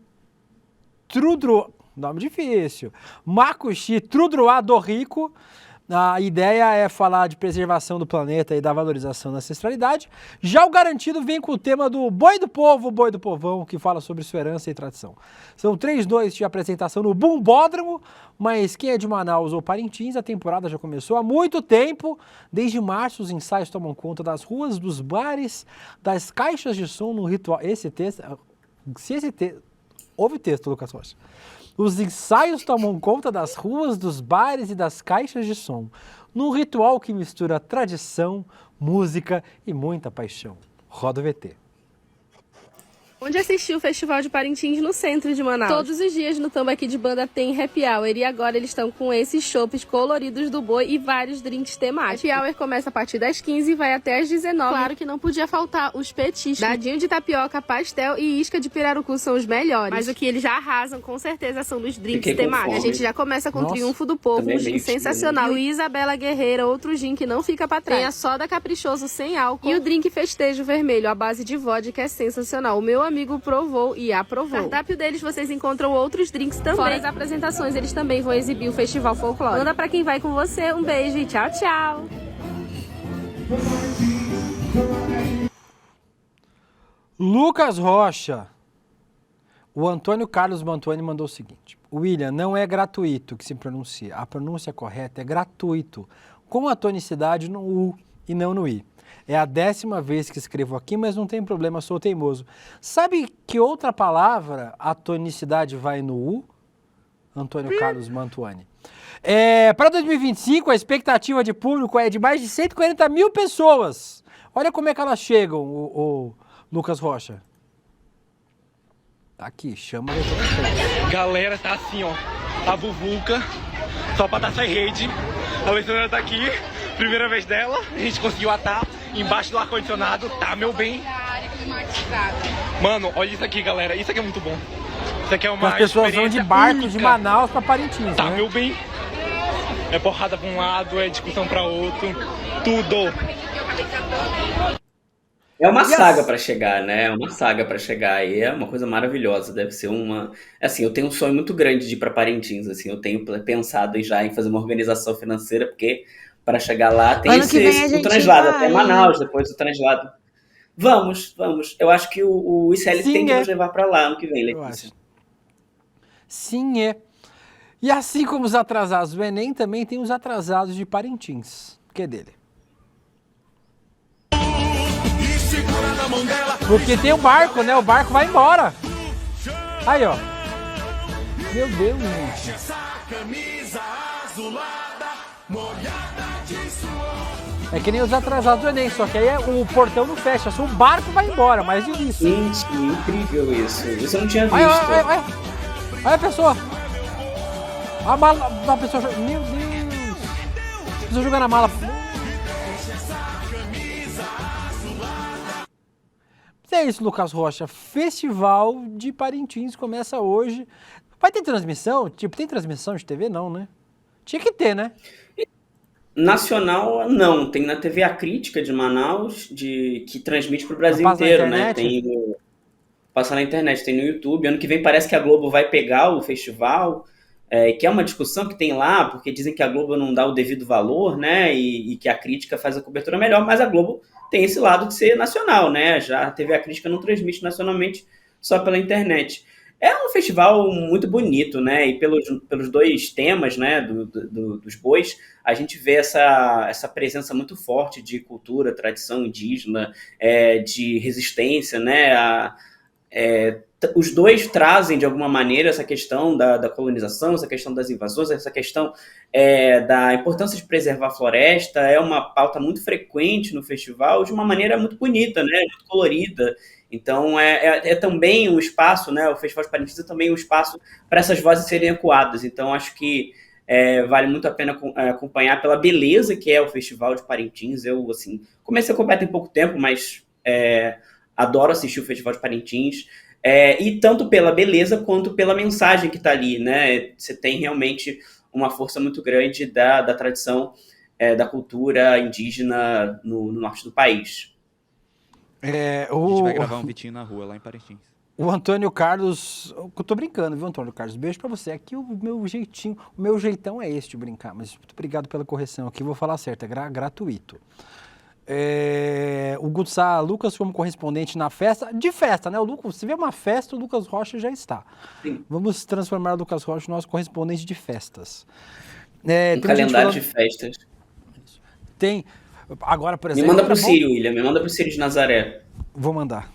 Speaker 5: nome difícil, Makuxi Trudruá do Rico. A ideia é falar de preservação do planeta e da valorização da ancestralidade. Já o Garantido vem com o tema do Boi do Povo, Boi do Povão, que fala sobre sua herança e tradição. São 3 noites de apresentação no Bumbódromo, mas quem é de Manaus ou Parintins, a temporada já começou há muito tempo. Desde março, os ensaios tomam conta das ruas, dos bares, das caixas de som no ritual. Ouve o texto, Lucas Rocha. Os ensaios tomam conta das ruas, dos bares e das caixas de som, num ritual que mistura tradição, música e muita paixão. Roda o VT.
Speaker 11: Onde assistir o Festival de Parintins no centro de Manaus. Todos os dias no Tambaqui de Banda tem happy hour e agora eles estão com esses chopes coloridos do boi e vários drinks temáticos. Happy hour começa a partir das 15 e vai até as 19. Claro que não podia faltar os petiscos. Dadinho de tapioca, pastel e isca de pirarucu são os melhores. Mas o que eles já arrasam com certeza são dos drinks temáticos. A gente já começa com o Triunfo do Povo, um gin sensacional. E o Isabela Guerreira, outro gin que não fica pra trás. Tem a soda Caprichoso sem álcool. E o drink Festejo Vermelho, à base de vodka, é sensacional. O meu amigo provou e aprovou. No cardápio deles vocês encontram outros drinks também. Fora as apresentações, eles também vão exibir o Festival Folclore. Manda pra quem vai com você, um beijo e tchau, tchau!
Speaker 5: Lucas Rocha. O Antônio Carlos Mantuani mandou o seguinte: William, não é gratuito que se pronuncia. A pronúncia correta é gratuito, com a tonicidade no U e não no I. É a 10ª vez que escrevo aqui, mas não tem problema, sou teimoso. Sabe que outra palavra a tonicidade vai no U? Antônio Carlos Mantuani. Para 2025, a expectativa de público é de mais de 140 mil pessoas. Olha como é que elas chegam, o Lucas Rocha. Aqui, chama a
Speaker 10: Galera, tá assim, ó. A Vuvuca, só pra dar essa rede. A Alessandra tá aqui.
Speaker 12: Primeira vez dela, a gente conseguiu atar embaixo do ar-condicionado, tá, meu bem? Mano, olha isso aqui, galera, isso aqui é muito bom. Isso aqui é uma
Speaker 5: As pessoas vão de barco de Manaus pra Parintins,
Speaker 12: tá,
Speaker 5: né?
Speaker 12: meu bem? É porrada pra um lado, é discussão pra outro, tudo.
Speaker 7: É uma saga para chegar, né? É uma saga para chegar e é uma coisa maravilhosa. Deve ser uma. Assim, eu tenho um sonho muito grande de ir para Parintins. Assim, eu tenho pensado já em fazer uma organização financeira, porque para chegar lá tem
Speaker 9: Ano que vem a
Speaker 7: o
Speaker 9: gente
Speaker 7: translado
Speaker 9: vai.
Speaker 7: até Manaus, depois o translado. Vamos. Eu acho que o ICL
Speaker 5: Sim,
Speaker 7: tem que
Speaker 5: é.
Speaker 7: nos levar para lá ano que vem,
Speaker 5: Eu
Speaker 7: Letícia.
Speaker 5: acho. Sim, é. E assim como os atrasados do Enem, também tem os atrasados de Parintins, que é dele. Porque tem o barco, né? O barco vai embora. Aí, ó. Meu Deus, gente. É que nem os atrasados do Enem, só que aí o portão não fecha, só o barco vai embora, mais difícil.
Speaker 7: Gente, incrível isso. Isso eu não tinha visto.
Speaker 5: Olha a pessoa. A mala da pessoa. Meu Deus. A pessoa jogando a mala. É isso, Lucas Rocha. Festival de Parintins começa hoje. Vai ter transmissão? Tipo, tem transmissão de TV? Não, né? Tinha que ter, né?
Speaker 7: Nacional, não. Tem na TV A Crítica de Manaus, que transmite para o Brasil
Speaker 5: Passa na
Speaker 7: inteiro, né?
Speaker 5: internet?
Speaker 7: Passa na internet, tem no YouTube. Ano que vem parece que a Globo vai pegar o festival, que é uma discussão que tem lá, porque dizem que a Globo não dá o devido valor, né? E que a Crítica faz a cobertura melhor, mas a Globo tem esse lado de ser nacional, né? Já a TV A Crítica não transmite nacionalmente, só pela internet. É um festival muito bonito, né? E pelos dois temas, né, dos bois, a gente vê essa presença muito forte de cultura, tradição indígena, de resistência, né? Os dois trazem, de alguma maneira, essa questão da colonização, essa questão das invasões, essa questão da importância de preservar a floresta. É uma pauta muito frequente no festival, de uma maneira muito bonita, né? Muito colorida. Então, é também um espaço, né? O Festival de Parintins é também um espaço para essas vozes serem ecoadas. Então, acho que vale muito a pena acompanhar pela beleza que é o Festival de Parintins. Eu, assim, comecei a acompanhar tem pouco tempo, mas adoro assistir o Festival de Parintins. E tanto pela beleza quanto pela mensagem que está ali, né? Você tem realmente uma força muito grande da tradição, da cultura indígena no norte do país.
Speaker 6: A gente vai gravar um Vitinho na rua, lá em Parintins.
Speaker 5: O Antônio Carlos, eu tô brincando, viu, Antônio Carlos? Beijo pra você. Aqui o meu jeitão é esse de brincar, mas muito obrigado pela correção aqui, vou falar certo, é gratuito. O Gutsá Lucas como correspondente na festa, né? O Lucas, se vê uma festa, o Lucas Rocha já está.
Speaker 7: Sim.
Speaker 5: Vamos transformar o Lucas Rocha no nosso correspondente de festas.
Speaker 7: Um calendário de festas.
Speaker 5: Tem. Agora, por exemplo...
Speaker 7: Me manda pro Círio, William. Me manda pro Círio de Nazaré.
Speaker 5: Vou mandar.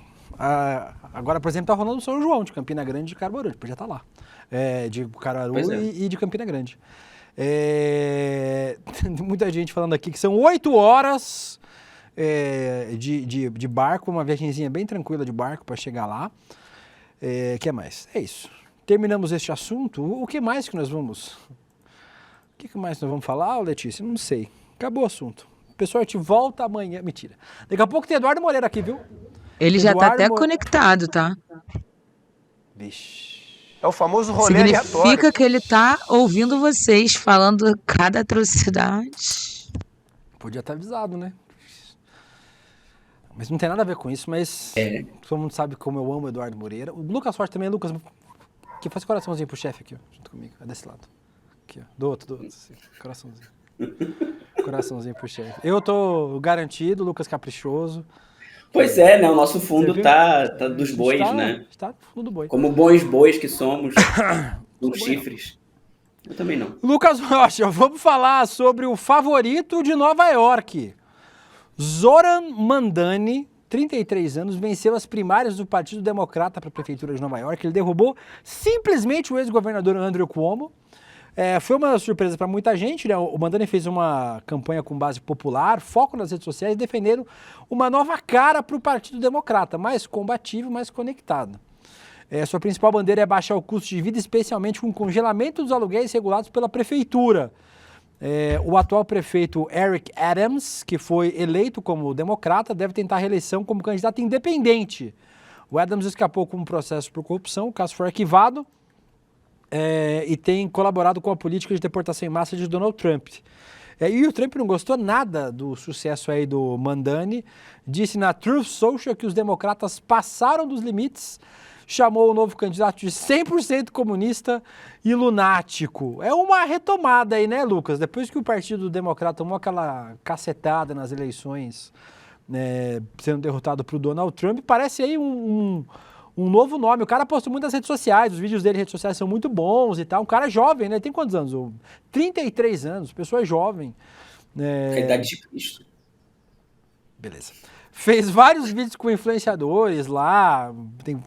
Speaker 5: Agora, por exemplo, tá rolando o São João, de Campina Grande e de Carborante. Podia estar lá. De Caruaru e de Campina Grande. Muita gente falando aqui que são 8 horas de barco, uma viagemzinha bem tranquila de barco para chegar lá. O que mais? É isso. Terminamos este assunto. O que mais que nós vamos... O que mais nós vamos falar, Letícia? Não sei. Acabou o assunto. Pessoal, a gente volta amanhã. Mentira. Daqui a pouco tem Eduardo Moreira aqui, viu?
Speaker 9: Ele já tá até conectado, tá?
Speaker 5: Vixe.
Speaker 3: É o famoso rolê aleatório.
Speaker 9: Significa que ele tá ouvindo vocês falando cada atrocidade.
Speaker 5: Podia estar avisado, né? Mas não tem nada a ver com isso, mas todo mundo sabe como eu amo o Eduardo Moreira. O Lucas Forte também, Lucas, que faz coraçãozinho pro chefe aqui, ó, junto comigo. É desse lado. Aqui, ó. Do outro. Assim, coraçãozinho. Coraçãozinho pro chefe. Eu tô garantido, Lucas caprichoso.
Speaker 7: Pois é, né? O nosso fundo tá dos bois, né?
Speaker 5: Está no fundo do boi.
Speaker 7: Como bons bois que somos, com chifres. Eu também não.
Speaker 5: Lucas Rocha, vamos falar sobre o favorito de Nova York. Zoran Mandani, 33 anos, venceu as primárias do Partido Democrata para a Prefeitura de Nova York. Ele derrubou simplesmente o ex-governador Andrew Cuomo. Foi uma surpresa para muita gente, né? O Mandani fez uma campanha com base popular, foco nas redes sociais, defendendo uma nova cara para o Partido Democrata, mais combativo, mais conectado. Sua principal bandeira é baixar o custo de vida, especialmente com o congelamento dos aluguéis regulados pela Prefeitura. O atual prefeito Eric Adams, que foi eleito como democrata, deve tentar a reeleição como candidato independente. O Adams escapou com um processo por corrupção, o caso foi arquivado e tem colaborado com a política de deportação em massa de Donald Trump. E o Trump não gostou nada do sucesso aí do Mandani, disse na Truth Social que os democratas passaram dos limites, chamou o novo candidato de 100% comunista e lunático. É uma retomada aí, né, Lucas? Depois que o Partido Democrata tomou aquela cacetada nas eleições, sendo derrotado por Donald Trump, parece aí um novo nome. O cara posta muito nas redes sociais, os vídeos dele nas redes sociais são muito bons e tal. Um cara jovem, né? Tem quantos anos? 33 anos, pessoa jovem.
Speaker 7: A idade de Cristo.
Speaker 5: Beleza. Fez vários vídeos com influenciadores lá, tem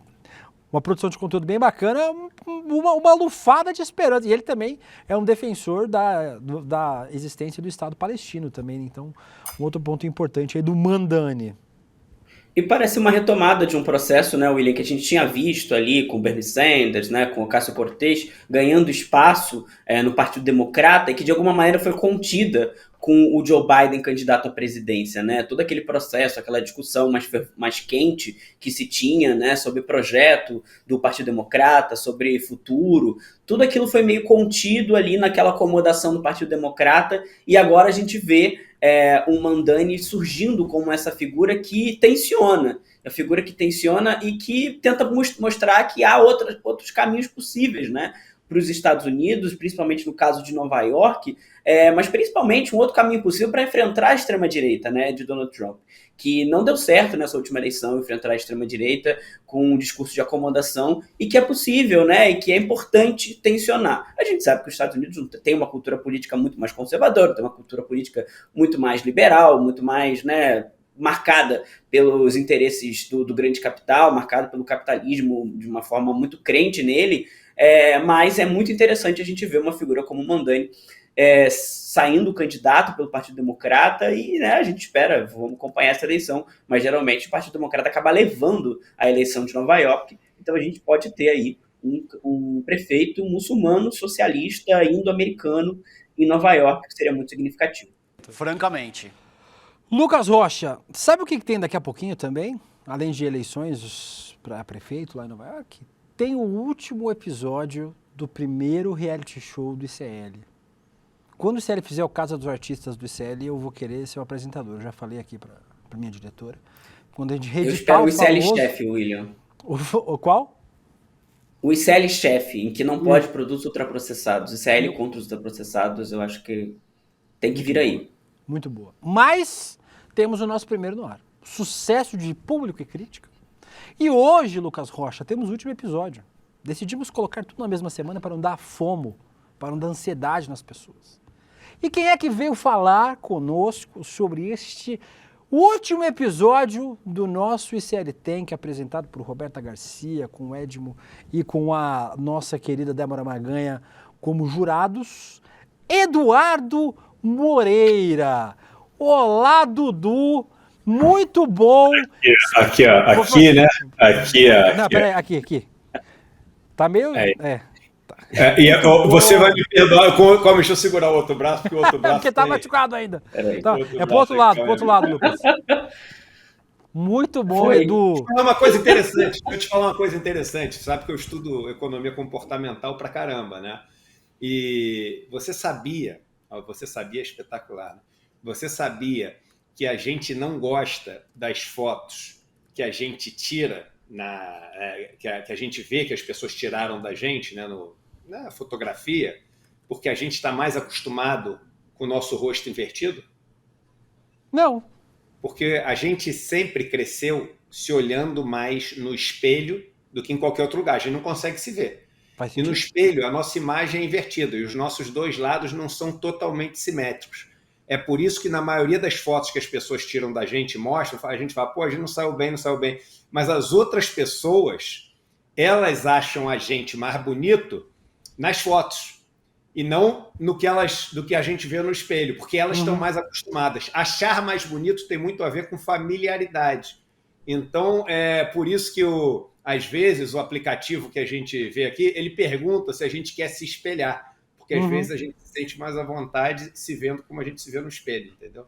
Speaker 5: uma produção de conteúdo bem bacana, uma lufada de esperança. E ele também é um defensor da existência do Estado palestino também. Então, um outro ponto importante aí do Mandani.
Speaker 7: E parece uma retomada de um processo, né, William, que a gente tinha visto ali com o Bernie Sanders, né, com o Ocasio Cortez, ganhando espaço no Partido Democrata e que de alguma maneira foi contida com o Joe Biden candidato à presidência, né? Todo aquele processo, aquela discussão mais quente que se tinha, né, sobre projeto do Partido Democrata, sobre futuro, tudo aquilo foi meio contido ali naquela acomodação do Partido Democrata e agora a gente vê um Mandani surgindo como essa figura que tensiona, a figura que tensiona e que tenta mostrar que há outros caminhos possíveis, né, para os Estados Unidos, principalmente no caso de Nova York, mas principalmente um outro caminho possível para enfrentar a extrema-direita, né, de Donald Trump, que não deu certo nessa última eleição, enfrentar a extrema-direita com um discurso de acomodação e que é possível, né, e que é importante tensionar. A gente sabe que os Estados Unidos tem uma cultura política muito mais conservadora, tem uma cultura política muito mais liberal, muito mais, né, marcada pelos interesses do grande capital, marcada pelo capitalismo de uma forma muito crente nele, mas é muito interessante a gente ver uma figura como o Mandani saindo candidato pelo Partido Democrata e, né, a gente espera, vamos acompanhar essa eleição, mas geralmente o Partido Democrata acaba levando a eleição de Nova York, então a gente pode ter aí um prefeito muçulmano, socialista, indo-americano em Nova York, que seria muito significativo.
Speaker 13: Francamente.
Speaker 5: Lucas Rocha, sabe o que tem daqui a pouquinho também? Além de eleições para prefeito lá em Nova York? Tem o último episódio do primeiro reality show do ICL. Quando o ICL fizer o Casa dos Artistas do ICL, eu vou querer ser o apresentador. Eu já falei aqui para minha diretora. Quando a gente reeditar
Speaker 7: o ICL Chefe, William.
Speaker 5: O qual?
Speaker 7: O ICL Chefe, em que não pode produtos ultraprocessados. ICL contra os ultraprocessados, eu acho que tem que vir aí.
Speaker 5: Muito boa. Mas temos o nosso primeiro no ar. Sucesso de público e crítica. E hoje, Lucas Rocha, temos o último episódio. Decidimos colocar tudo na mesma semana para não dar fomo, para não dar ansiedade nas pessoas. E quem é que veio falar conosco sobre este último episódio do nosso ICL Tank, apresentado por Roberta Garcia, com o Edmo e com a nossa querida Débora Maganha como jurados? Eduardo Moreira. Olá, Dudu. Muito bom.
Speaker 14: Aqui, né? Aqui.
Speaker 5: Não, peraí, aqui. Tá meio...
Speaker 14: Você vai me perdoar, como deixa eu segurar o outro braço, porque o outro braço
Speaker 5: porque tá machucado ainda. Tá, pro outro lado, Lucas. Muito bom, Edu.
Speaker 14: Deixa eu te falar uma coisa interessante. Sabe que eu estudo economia comportamental pra caramba, né? E você sabia espetacular, né? Você sabia que a gente não gosta das fotos que a gente tira, que a gente vê que as pessoas tiraram da gente, né, na fotografia, porque a gente está mais acostumado com o nosso rosto invertido?
Speaker 5: Não.
Speaker 14: Porque a gente sempre cresceu se olhando mais no espelho do que em qualquer outro lugar. A gente não consegue se ver. E no espelho, a nossa imagem é invertida e os nossos dois lados não são totalmente simétricos. É por isso que na maioria das fotos que as pessoas tiram da gente e mostram, a gente fala, pô, a gente não saiu bem. Mas as outras pessoas, elas acham a gente mais bonito nas fotos e não do que a gente vê no espelho, porque elas estão mais acostumadas. Achar mais bonito tem muito a ver com familiaridade. Então, é por isso que, às vezes, o aplicativo que a gente vê aqui, ele pergunta se a gente quer se espelhar. porque às vezes a gente se sente mais à vontade se vendo como a gente se vê no espelho, entendeu?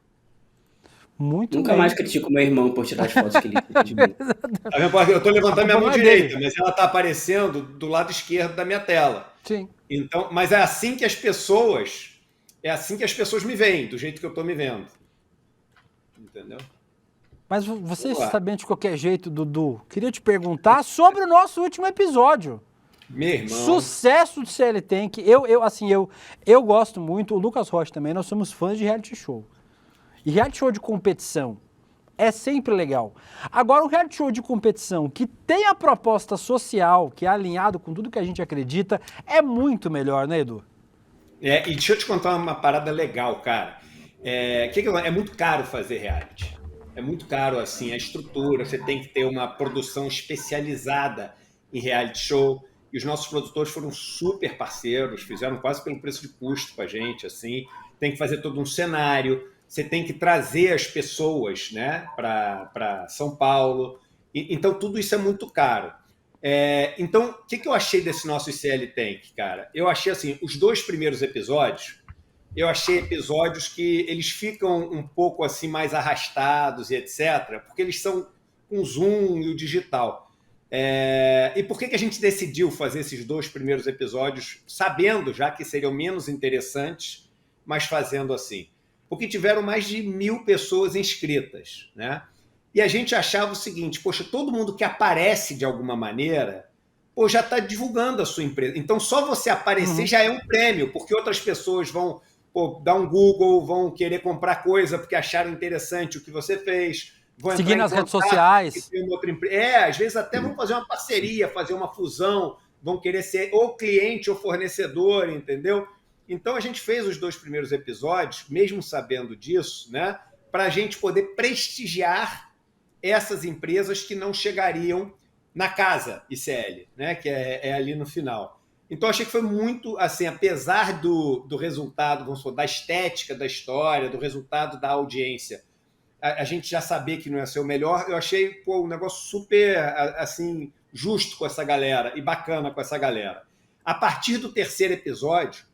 Speaker 7: Nunca mais critico meu irmão por tirar as fotos que ele tira de mim.
Speaker 14: Tá vendo? Eu estou levantando minha mão direita, mas ela está aparecendo do lado esquerdo da minha tela.
Speaker 5: Sim.
Speaker 14: Então, mas é assim que as pessoas me veem, do jeito que eu estou me vendo. Entendeu?
Speaker 5: Mas você sabendo de qualquer jeito, Dudu, queria te perguntar sobre o nosso último episódio.
Speaker 14: Meu irmão.
Speaker 5: Sucesso do CL Tank. Eu gosto muito, o Lucas Rocha também, nós somos fãs de reality show. E reality show de competição é sempre legal. Agora, um reality show de competição que tem a proposta social, que é alinhado com tudo que a gente acredita, é muito melhor, né, Edu?
Speaker 14: E deixa eu te contar uma parada legal, cara. É muito caro fazer reality. É muito caro, assim, a estrutura. Você tem que ter uma produção especializada em reality show. E os nossos produtores foram super parceiros, fizeram quase pelo preço de custo com a gente, assim. Tem que fazer todo um cenário. Você tem que trazer as pessoas, né, para São Paulo. Então, tudo isso é muito caro. Então, o que eu achei desse nosso ICL Tank, cara? Eu achei, assim, os 2 primeiros episódios, eu achei episódios que eles ficam um pouco, assim, mais arrastados e etc., porque eles são com zoom e o digital. E por que a gente decidiu fazer esses 2 primeiros episódios, sabendo já que seriam menos interessantes, mas fazendo assim? Porque tiveram mais de 1.000 pessoas inscritas, né? E a gente achava o seguinte, poxa, todo mundo que aparece de alguma maneira, já está divulgando a sua empresa. Então, só você aparecer já é um prêmio, porque outras pessoas vão dar um Google, vão querer comprar coisa porque acharam interessante o que você fez. Vão
Speaker 5: seguir nas redes sociais.
Speaker 14: Às vezes até vão fazer uma parceria, fazer uma fusão, vão querer ser ou cliente ou fornecedor, entendeu? Então, a gente fez os 2 primeiros episódios, mesmo sabendo disso, né, para a gente poder prestigiar essas empresas que não chegariam na casa ICL, né, que é ali no final. Então, achei que foi muito, assim, apesar do resultado, vamos supor, da estética da história, do resultado da audiência, a gente já saber que não ia ser o melhor, eu achei um negócio super, assim, justo com essa galera e bacana com essa galera. A partir do 3º episódio,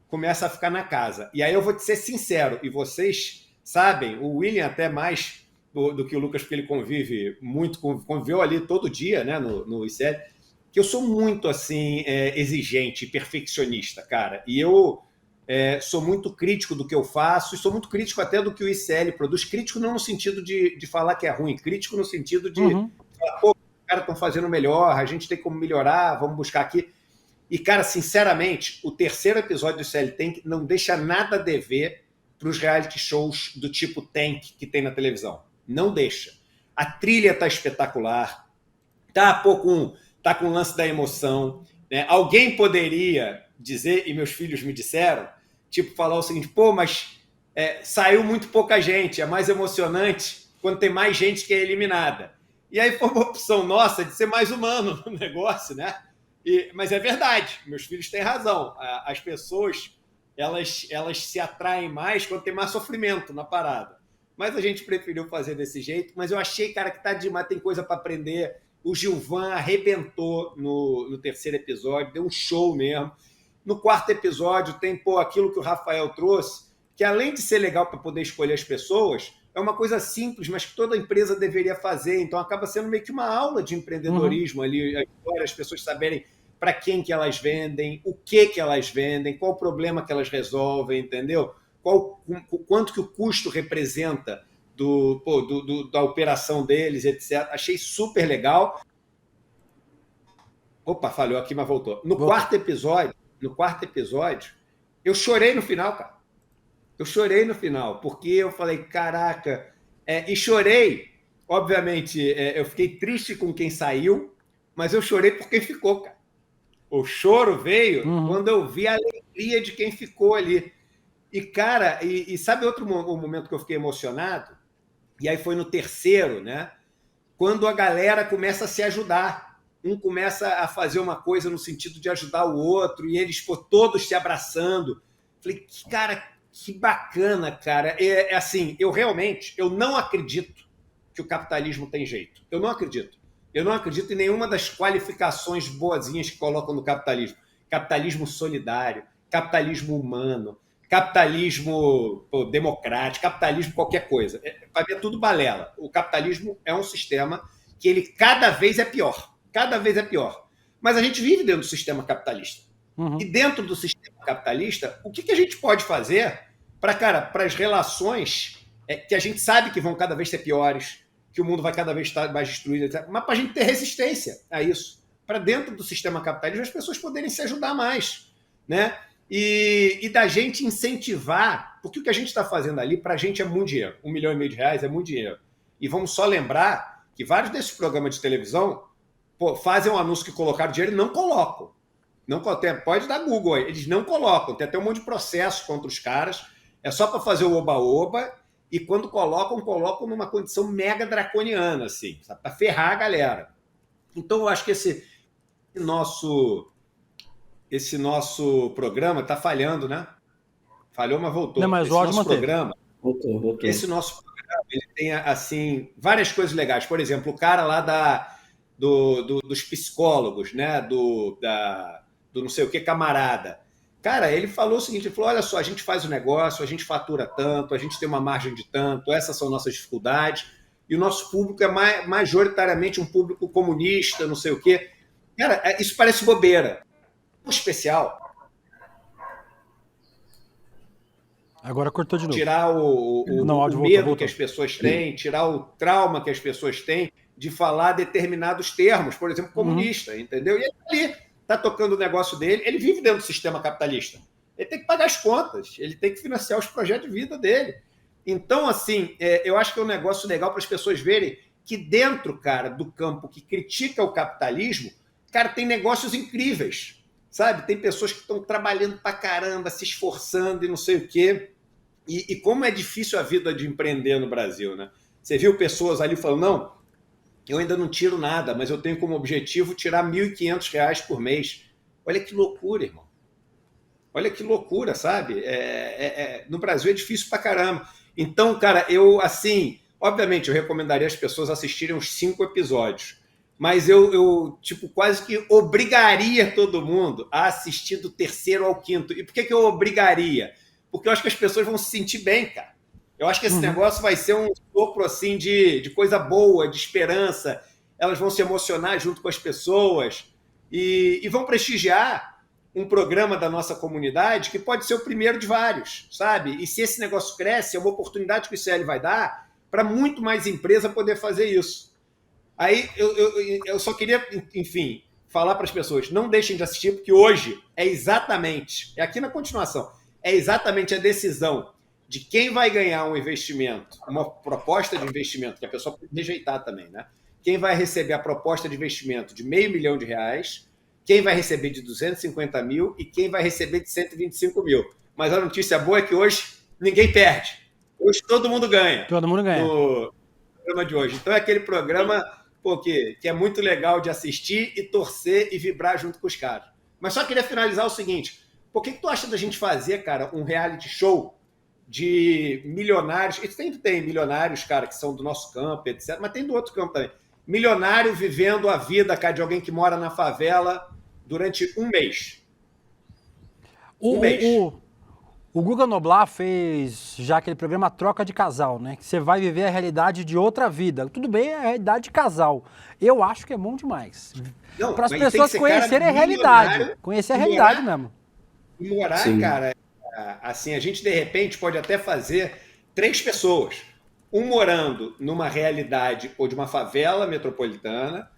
Speaker 14: começa a ficar na casa. E aí eu vou te ser sincero, e vocês sabem, o William até mais do que o Lucas, porque ele conviveu ali todo dia, né, no ICL, que eu sou muito, assim, exigente e perfeccionista, cara. E eu sou muito crítico do que eu faço, e sou muito crítico até do que o ICL produz. Crítico não no sentido de falar que é ruim, crítico no sentido de falar, pô, os caras estão fazendo melhor, a gente tem como melhorar, vamos buscar aqui. E, cara, sinceramente, o 3º episódio do ICL Tank não deixa nada a dever para os reality shows do tipo Tank que tem na televisão. Não deixa. A trilha tá espetacular, tá com o lance da emoção, né? Alguém poderia dizer, e meus filhos me disseram, tipo, falar o seguinte, pô, mas saiu muito pouca gente, é mais emocionante quando tem mais gente que é eliminada. E aí foi uma opção nossa de ser mais humano no negócio, né? Mas é verdade, meus filhos têm razão. As pessoas, elas se atraem mais quando tem mais sofrimento na parada. Mas a gente preferiu fazer desse jeito. Mas eu achei, cara, que tá demais, tem coisa para aprender. O Gilvan arrebentou no 3º episódio, deu um show mesmo. No 4º episódio tem, aquilo que o Rafael trouxe, que além de ser legal para poder escolher as pessoas, é uma coisa simples, mas que toda empresa deveria fazer. Então acaba sendo meio que uma aula de empreendedorismo ali, as pessoas saberem para quem que elas vendem, o que elas vendem, qual o problema que elas resolvem, entendeu? Quanto que o custo representa da operação deles, etc. Achei super legal. Opa, falhou aqui, mas voltou. No quarto episódio, eu chorei no final, cara. Eu chorei no final, porque eu falei, caraca, e chorei, obviamente, eu fiquei triste com quem saiu, mas eu chorei por quem ficou, cara. O choro veio quando eu vi a alegria de quem ficou ali. E, cara, e sabe outro momento que eu fiquei emocionado? E aí foi no 3º, né? Quando a galera começa a se ajudar. Um começa a fazer uma coisa no sentido de ajudar o outro, e eles, todos se abraçando. Falei, cara, que bacana, cara. Assim, eu não acredito que o capitalismo tem jeito. Eu não acredito. Eu não acredito em nenhuma das qualificações boazinhas que colocam no capitalismo. Capitalismo solidário, capitalismo humano, capitalismo democrático, capitalismo qualquer coisa. Vai ver tudo balela. O capitalismo é um sistema que ele cada vez é pior. Cada vez é pior. Mas a gente vive dentro do sistema capitalista. E dentro do sistema capitalista, o que a gente pode fazer para as relações que a gente sabe que vão cada vez ser piores, que o mundo vai cada vez estar mais destruído, etc. Mas para a gente ter resistência a isso. Para dentro do sistema capitalista as pessoas poderem se ajudar mais, né? E da gente incentivar, porque o que a gente está fazendo ali, para a gente é muito dinheiro. R$1,5 milhão é muito dinheiro. E vamos só lembrar que vários desses programas de televisão fazem um anúncio que colocaram dinheiro e não colocam. Não, pode dar Google aí, eles não colocam. Tem até um monte de processo contra os caras. É só para fazer o oba-oba. E quando colocam numa condição mega draconiana, assim, para ferrar a galera. Então eu acho que esse nosso programa está falhando, né? Falhou, mas voltou.
Speaker 5: Não, mas
Speaker 14: esse
Speaker 5: nosso
Speaker 14: nosso programa,
Speaker 7: voltou.
Speaker 14: Esse nosso programa, ele tem assim várias coisas legais. Por exemplo, o cara lá dos psicólogos, né? Do não sei o que camarada. Cara, ele falou o seguinte, ele falou, olha só, a gente faz o negócio, a gente fatura tanto, a gente tem uma margem de tanto, essas são nossas dificuldades, e o nosso público é majoritariamente um público comunista, não sei o quê. Cara, isso parece bobeira. Especial.
Speaker 5: Agora cortou de novo.
Speaker 14: Tirar o medo voltou. Que as pessoas têm, tirar o trauma que as pessoas têm de falar determinados termos, por exemplo, comunista, entendeu? E ele ali está tocando o negócio dele, ele vive dentro do sistema capitalista. Ele tem que pagar as contas, ele tem que financiar os projetos de vida dele. Então, assim, eu acho que é um negócio legal para as pessoas verem que dentro, cara, do campo que critica o capitalismo, cara, tem negócios incríveis, sabe? Tem pessoas que estão trabalhando pra caramba, se esforçando e não sei o quê. E como é difícil a vida de empreender no Brasil, né? Você viu pessoas ali falando, não, eu ainda não tiro nada, mas eu tenho como objetivo tirar R$1.500 por mês. Olha que loucura, irmão. Olha que loucura, sabe? No Brasil é difícil pra caramba. Então, cara, eu, assim, obviamente, eu recomendaria as pessoas assistirem uns 5 episódios, mas eu tipo, quase que obrigaria todo mundo a assistir do 3º ao 5º. E por que eu obrigaria? Porque eu acho que as pessoas vão se sentir bem, cara. Eu acho que esse negócio vai ser um sopro assim, de coisa boa, de esperança. Elas vão se emocionar junto com as pessoas e vão prestigiar um programa da nossa comunidade que pode ser o primeiro de vários, sabe? E se esse negócio cresce, é uma oportunidade que o ICL vai dar para muito mais empresa poder fazer isso. Aí eu só queria, enfim, falar para as pessoas, não deixem de assistir, porque hoje é aqui na continuação, é exatamente a decisão de quem vai ganhar um investimento, uma proposta de investimento, que a pessoa pode rejeitar também, né? Quem vai receber a proposta de investimento de R$500 mil, quem vai receber de 250 mil e quem vai receber de 125 mil. Mas a notícia boa é que hoje ninguém perde. Hoje todo mundo ganha.
Speaker 5: Todo mundo ganha.
Speaker 14: No programa de hoje. Então é aquele programa que é muito legal de assistir e torcer e vibrar junto com os caras. Mas só queria finalizar o seguinte. Por que tu acha da gente fazer, cara, um reality show de milionários? E sempre tem milionários, cara, que são do nosso campo, etc. Mas tem do outro campo também. Milionário vivendo a vida, cara, de alguém que mora na favela durante um mês.
Speaker 5: O Guga Noblar fez já aquele programa Troca de Casal, né? Que você vai viver a realidade de outra vida. Tudo bem, é a realidade de casal. Eu acho que é bom demais. Para as pessoas conhecerem a realidade. Conhecer a realidade mesmo.
Speaker 14: E morar, sim, cara, assim, a gente de repente pode até fazer 3 pessoas. Um morando numa realidade ou de uma favela metropolitana,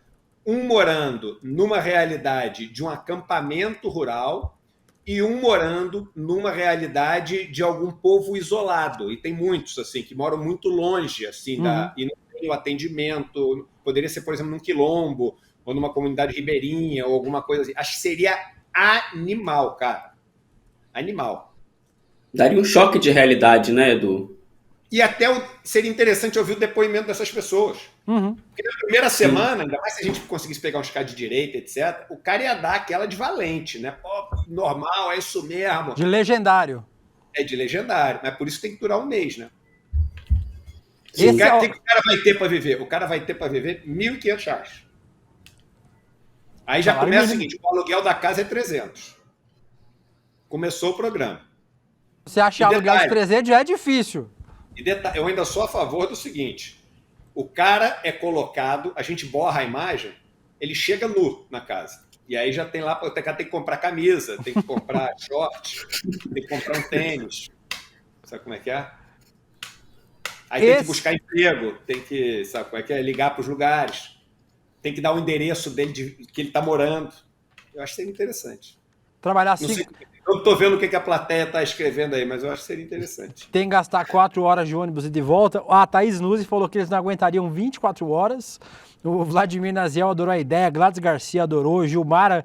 Speaker 14: um morando numa realidade de um acampamento rural e um morando numa realidade de algum povo isolado. E tem muitos, assim, que moram muito longe, assim, e não tem o atendimento. Poderia ser, por exemplo, num quilombo, ou numa comunidade ribeirinha, ou alguma coisa assim. Acho que seria animal, cara. Animal.
Speaker 7: Daria um choque de realidade, né, Edu?
Speaker 14: E até seria interessante ouvir o depoimento dessas pessoas. Porque na primeira semana, ainda mais se a gente conseguisse pegar uns caras de direita, etc., o cara ia dar aquela de valente, né? Pô, normal, é isso mesmo.
Speaker 5: De legendário.
Speaker 14: É de legendário, mas por isso tem que durar um mês, né? O que o cara vai ter para viver? O cara vai ter para viver R$1.500. Aí já começa o seguinte, o aluguel da casa é 300. começou o programa.
Speaker 5: Você achar lugar de presente já é difícil.
Speaker 14: E detalhe, eu ainda sou a favor do seguinte, o cara é colocado, a gente borra a imagem, ele chega nu na casa. E aí já tem lá, o cara tem que comprar camisa, tem que comprar short, tem que comprar um tênis. Sabe como é que é? Aí tem que buscar emprego, tem que, sabe como é que é? Ligar para os lugares, tem que dar o endereço dele que ele está morando. Eu acho que seria interessante.
Speaker 5: Trabalhar
Speaker 14: assim. Eu não estou vendo o que a plateia está escrevendo aí, mas eu acho que seria interessante.
Speaker 5: Tem que gastar 4 horas de ônibus e de volta. A Thaís Nuzzi falou que eles não aguentariam 24 horas. O Vladimir Naziel adorou a ideia, Gladys Garcia adorou, Gilmara,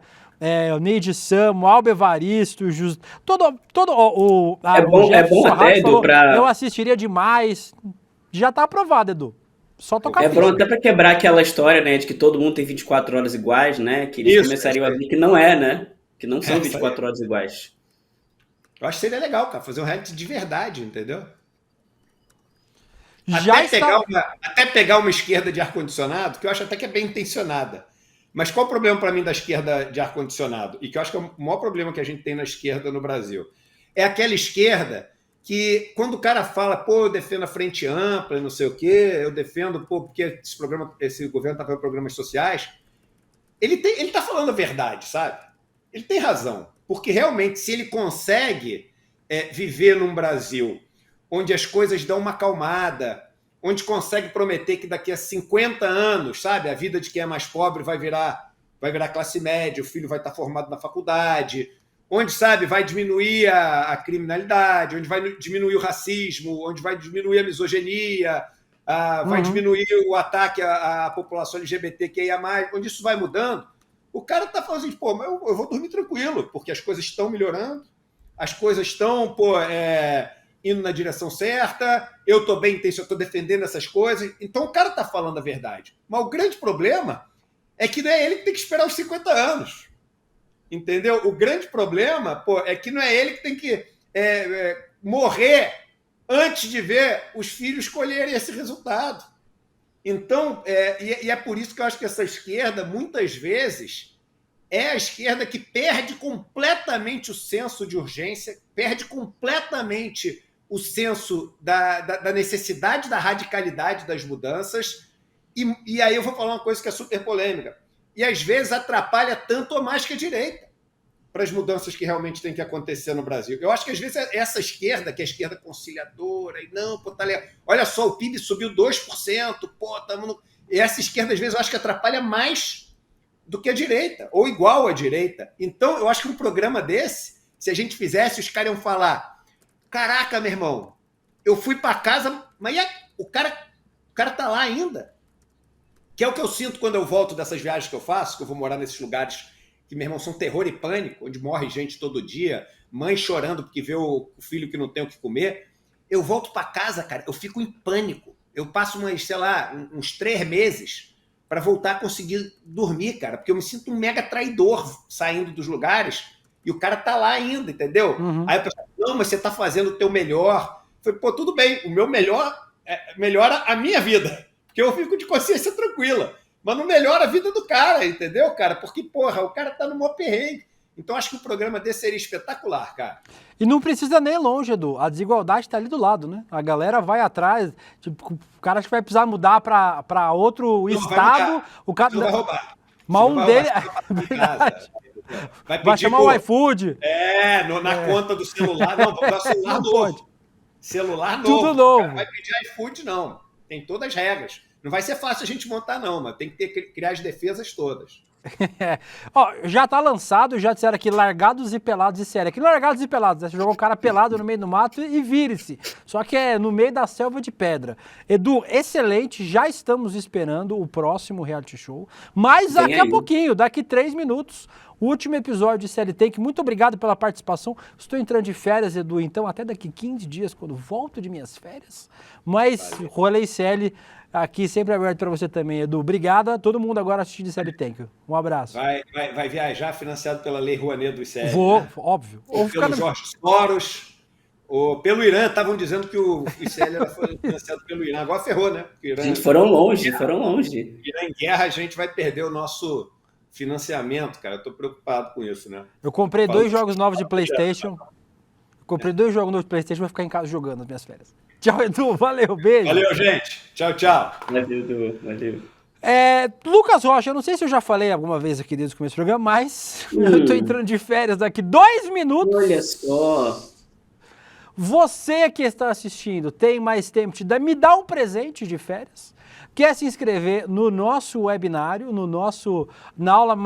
Speaker 5: o Neide Samo, Alba Evaristo,
Speaker 7: é bom até, Edu,
Speaker 5: eu assistiria demais. Já tá aprovado, Edu. Só tocar
Speaker 7: bom até para quebrar aquela história, né, de que todo mundo tem 24 horas iguais, né, que eles começariam a ver que não é, né, que não são 24 horas iguais.
Speaker 14: Eu acho que seria legal, cara, fazer um reality de verdade, entendeu? Até pegar uma esquerda de ar-condicionado, que eu acho até que é bem intencionada. Mas qual o problema para mim da esquerda de ar-condicionado? E que eu acho que é o maior problema que a gente tem na esquerda no Brasil. É aquela esquerda que, quando o cara fala, pô, eu defendo a frente ampla e não sei o quê, eu defendo, pô, porque esse governo está fazendo programas sociais, ele está falando a verdade, sabe? Ele tem razão. Porque realmente, se ele consegue viver num Brasil onde as coisas dão uma acalmada, onde consegue prometer que daqui a 50 anos, sabe, a vida de quem é mais pobre vai virar classe média, o filho vai estar formado na faculdade, onde, sabe, vai diminuir a criminalidade, onde vai diminuir o racismo, onde vai diminuir a misoginia, vai diminuir o ataque à população LGBTQIA+, onde isso vai mudando, o cara está falando assim, pô, mas eu vou dormir tranquilo, porque as coisas estão melhorando, as coisas estão, indo na direção certa, eu estou bem intenso, eu estou defendendo essas coisas. Então o cara está falando a verdade. Mas o grande problema é que não é ele que tem que esperar os 50 anos. Entendeu? O grande problema é que não é ele que tem que morrer antes de ver os filhos colherem esse resultado. Então, e é por isso que eu acho que essa esquerda, muitas vezes, é a esquerda que perde completamente o senso de urgência, perde completamente o senso da necessidade da radicalidade das mudanças, e aí eu vou falar uma coisa que é super polêmica, e às vezes atrapalha tanto ou mais que a direita para as mudanças que realmente têm que acontecer no Brasil. Eu acho que às vezes essa esquerda, que é a esquerda conciliadora, e não, pô, tá legal. Olha só, o PIB subiu 2%, pô, estamos no... E essa esquerda, às vezes, eu acho que atrapalha mais do que a direita, ou igual à direita. Então, eu acho que um programa desse, se a gente fizesse, os caras iam falar, caraca, meu irmão, eu fui para casa, mas o cara tá lá ainda. Que é o que eu sinto quando eu volto dessas viagens que eu faço, que eu vou morar nesses lugares que, meu irmão, são terror e pânico, onde morre gente todo dia, mãe chorando porque vê o filho que não tem o que comer. Eu volto para casa, cara, eu fico em pânico. Eu passo uns 3 meses para voltar a conseguir dormir, cara, porque eu me sinto um mega traidor saindo dos lugares e o cara tá lá ainda, entendeu? Aí a pessoa, não, mas você tá fazendo o teu melhor. Eu falei, pô, tudo bem, o meu melhor melhora a minha vida, porque eu fico de consciência tranquila, mas não melhora a vida do cara, entendeu, cara? Porque, porra, o cara tá no maior perrengue. Então, acho que um programa desse seria espetacular, cara.
Speaker 5: E não precisa nem ir longe, Edu. A desigualdade está ali do lado, né? A galera vai atrás. Tipo, o cara acho que vai precisar mudar para outro estado. O cara
Speaker 14: não vai roubar.
Speaker 5: Mas um dele. Vai chamar o iFood.
Speaker 14: Na conta do celular. Não, vai dar celular novo.
Speaker 5: Pode.
Speaker 14: Celular novo.
Speaker 5: Tudo novo.
Speaker 14: Não vai pedir iFood, não. Tem todas as regras. Não vai ser fácil a gente montar, não, mas tem que criar as defesas todas.
Speaker 5: Ó, já tá lançado, já disseram aqui Largados e Pelados e série. Aqui Largados e Pelados, né? Você jogou um cara pelado no meio do mato e vire-se. Só que é no meio da selva de pedra. Edu, excelente, já estamos esperando o próximo reality show. Mas daqui a pouquinho, daqui 3 minutos, o último episódio de Série Take. Muito obrigado pela participação. Estou entrando de férias, Edu, então até daqui 15 dias, quando volto de minhas férias. Mas Rolê Série aqui sempre aberto para você também, Edu. Obrigada. Todo mundo agora assistindo Série Take. Um abraço.
Speaker 14: Vai viajar financiado pela Lei Rouanet dos Séries.
Speaker 5: Vou,
Speaker 14: né?
Speaker 5: Óbvio.
Speaker 14: Ou pelo Jorge Soros, ou pelo Irã. Estavam dizendo que o ICL era financiado pelo Irã. Agora ferrou, né?
Speaker 7: Gente, foram longe.
Speaker 14: Irã em guerra, a gente vai perder o nosso financiamento, cara, eu tô preocupado com isso, né?
Speaker 5: Eu comprei 2 jogos novos de PlayStation. Comprei 2 jogos novos de PlayStation, vou ficar em casa jogando nas minhas férias. Tchau, Edu. Valeu, beijo.
Speaker 14: Valeu, gente. Tchau, tchau.
Speaker 7: Valeu, Edu. Valeu.
Speaker 5: Lucas Rocha, eu não sei se eu já falei alguma vez aqui desde o começo do programa, mas eu tô entrando de férias daqui 2 minutos.
Speaker 7: Olha só.
Speaker 5: Você que está assistindo, tem mais tempo, me dá um presente de férias. Quer se inscrever no nosso webinário, na aula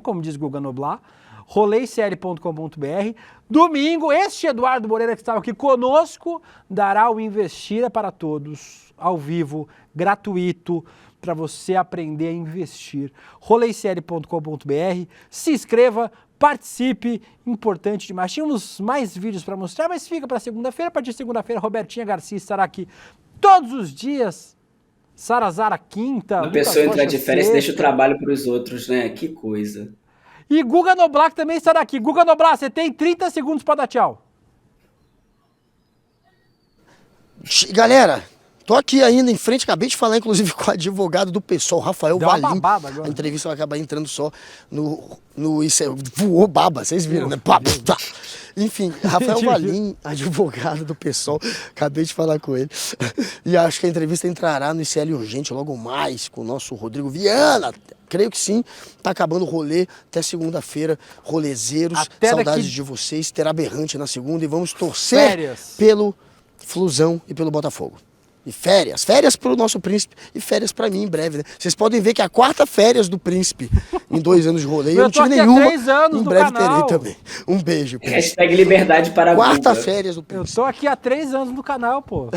Speaker 5: como diz Guga Noblar, roleicl.com.br. Domingo, este Eduardo Moreira que estava aqui conosco dará o Investir é para Todos, ao vivo, gratuito, para você aprender a investir. roleicl.com.br, se inscreva, participe, importante demais. Tínhamos mais vídeos para mostrar, mas fica para segunda-feira. A partir de segunda-feira, Robertinha Garcia estará aqui todos os dias. Sarazara quinta.
Speaker 7: A pessoa entrar de férias e deixa o trabalho para os outros, né? Que coisa.
Speaker 5: E Guga Noblar também estará aqui. Guga Noblar, você tem 30 segundos para dar tchau.
Speaker 8: Galera, tô aqui ainda em frente, acabei de falar inclusive com o advogado do PSOL, Rafael Valim. A entrevista vai acabar entrando só no isso voou baba, vocês viram, né? Enfim, Rafael Valim, advogado do PSOL, acabei de falar com ele. E acho que a entrevista entrará no ICL Urgente logo mais com o nosso Rodrigo Viana. Creio que sim, tá acabando o rolê, até segunda-feira, rolezeiros,
Speaker 5: até
Speaker 8: saudades de vocês, terá berrante na segunda e vamos torcer pelo Flusão e pelo Botafogo. E férias pro nosso príncipe e férias pra mim em breve, né? Vocês podem ver que é a 4ª férias do príncipe em 2 anos de rolê. Eu não tive nenhuma,
Speaker 5: 3 anos
Speaker 8: em breve
Speaker 5: terei
Speaker 8: também. Um beijo, príncipe.
Speaker 7: Hashtag liberdade para
Speaker 8: 4ª férias do príncipe.
Speaker 5: Eu tô aqui há 3 anos no canal, pô.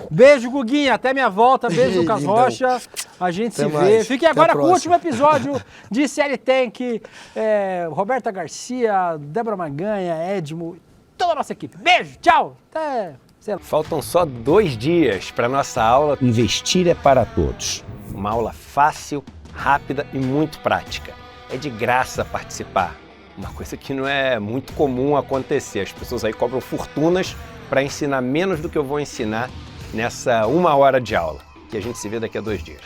Speaker 5: Beijo, Guguinha, até minha volta. Beijo, Lucas Rocha. A gente se vê. Fiquem agora com o último episódio de Série Tank. Roberta Garcia, Débora Maganha, Edmo, toda a nossa equipe. Beijo, tchau. Até...
Speaker 13: Faltam só 2 dias para nossa aula Investir é para Todos. Uma aula fácil, rápida e muito prática. É de graça participar. Uma coisa que não é muito comum acontecer. As pessoas aí cobram fortunas para ensinar menos do que eu vou ensinar nessa 1 hora de aula. E a gente se vê daqui a 2 dias.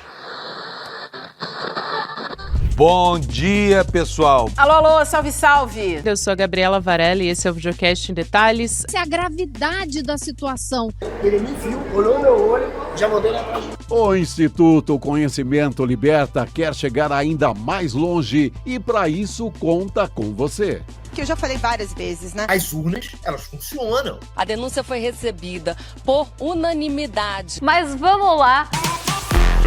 Speaker 15: Bom dia, pessoal!
Speaker 16: Alô, alô, salve, salve!
Speaker 17: Eu sou a Gabriela Varela e esse é o Videocast em Detalhes.
Speaker 18: Essa é a gravidade da situação.
Speaker 8: Ele me viu, olhou meu olho, já mandou ele atrás.
Speaker 19: O Instituto Conhecimento Liberta quer chegar ainda mais longe e para isso conta com você.
Speaker 20: Que eu já falei várias vezes, né?
Speaker 21: As urnas, elas funcionam.
Speaker 22: A denúncia foi recebida por unanimidade.
Speaker 23: Mas vamos lá...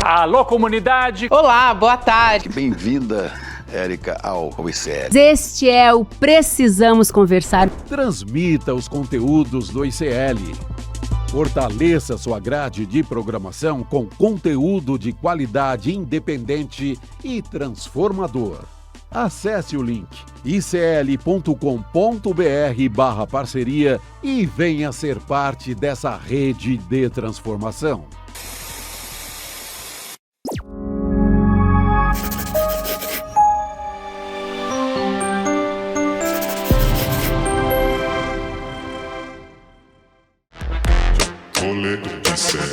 Speaker 24: Alô, comunidade!
Speaker 17: Olá, boa tarde!
Speaker 25: Bem-vinda, Érica, ao ICL.
Speaker 18: Este é o Precisamos Conversar.
Speaker 19: Transmita os conteúdos do ICL. Fortaleça sua grade de programação com conteúdo de qualidade independente e transformador. Acesse o link icl.com.br/parceria e venha ser parte dessa rede de transformação.
Speaker 4: Rolê de sério.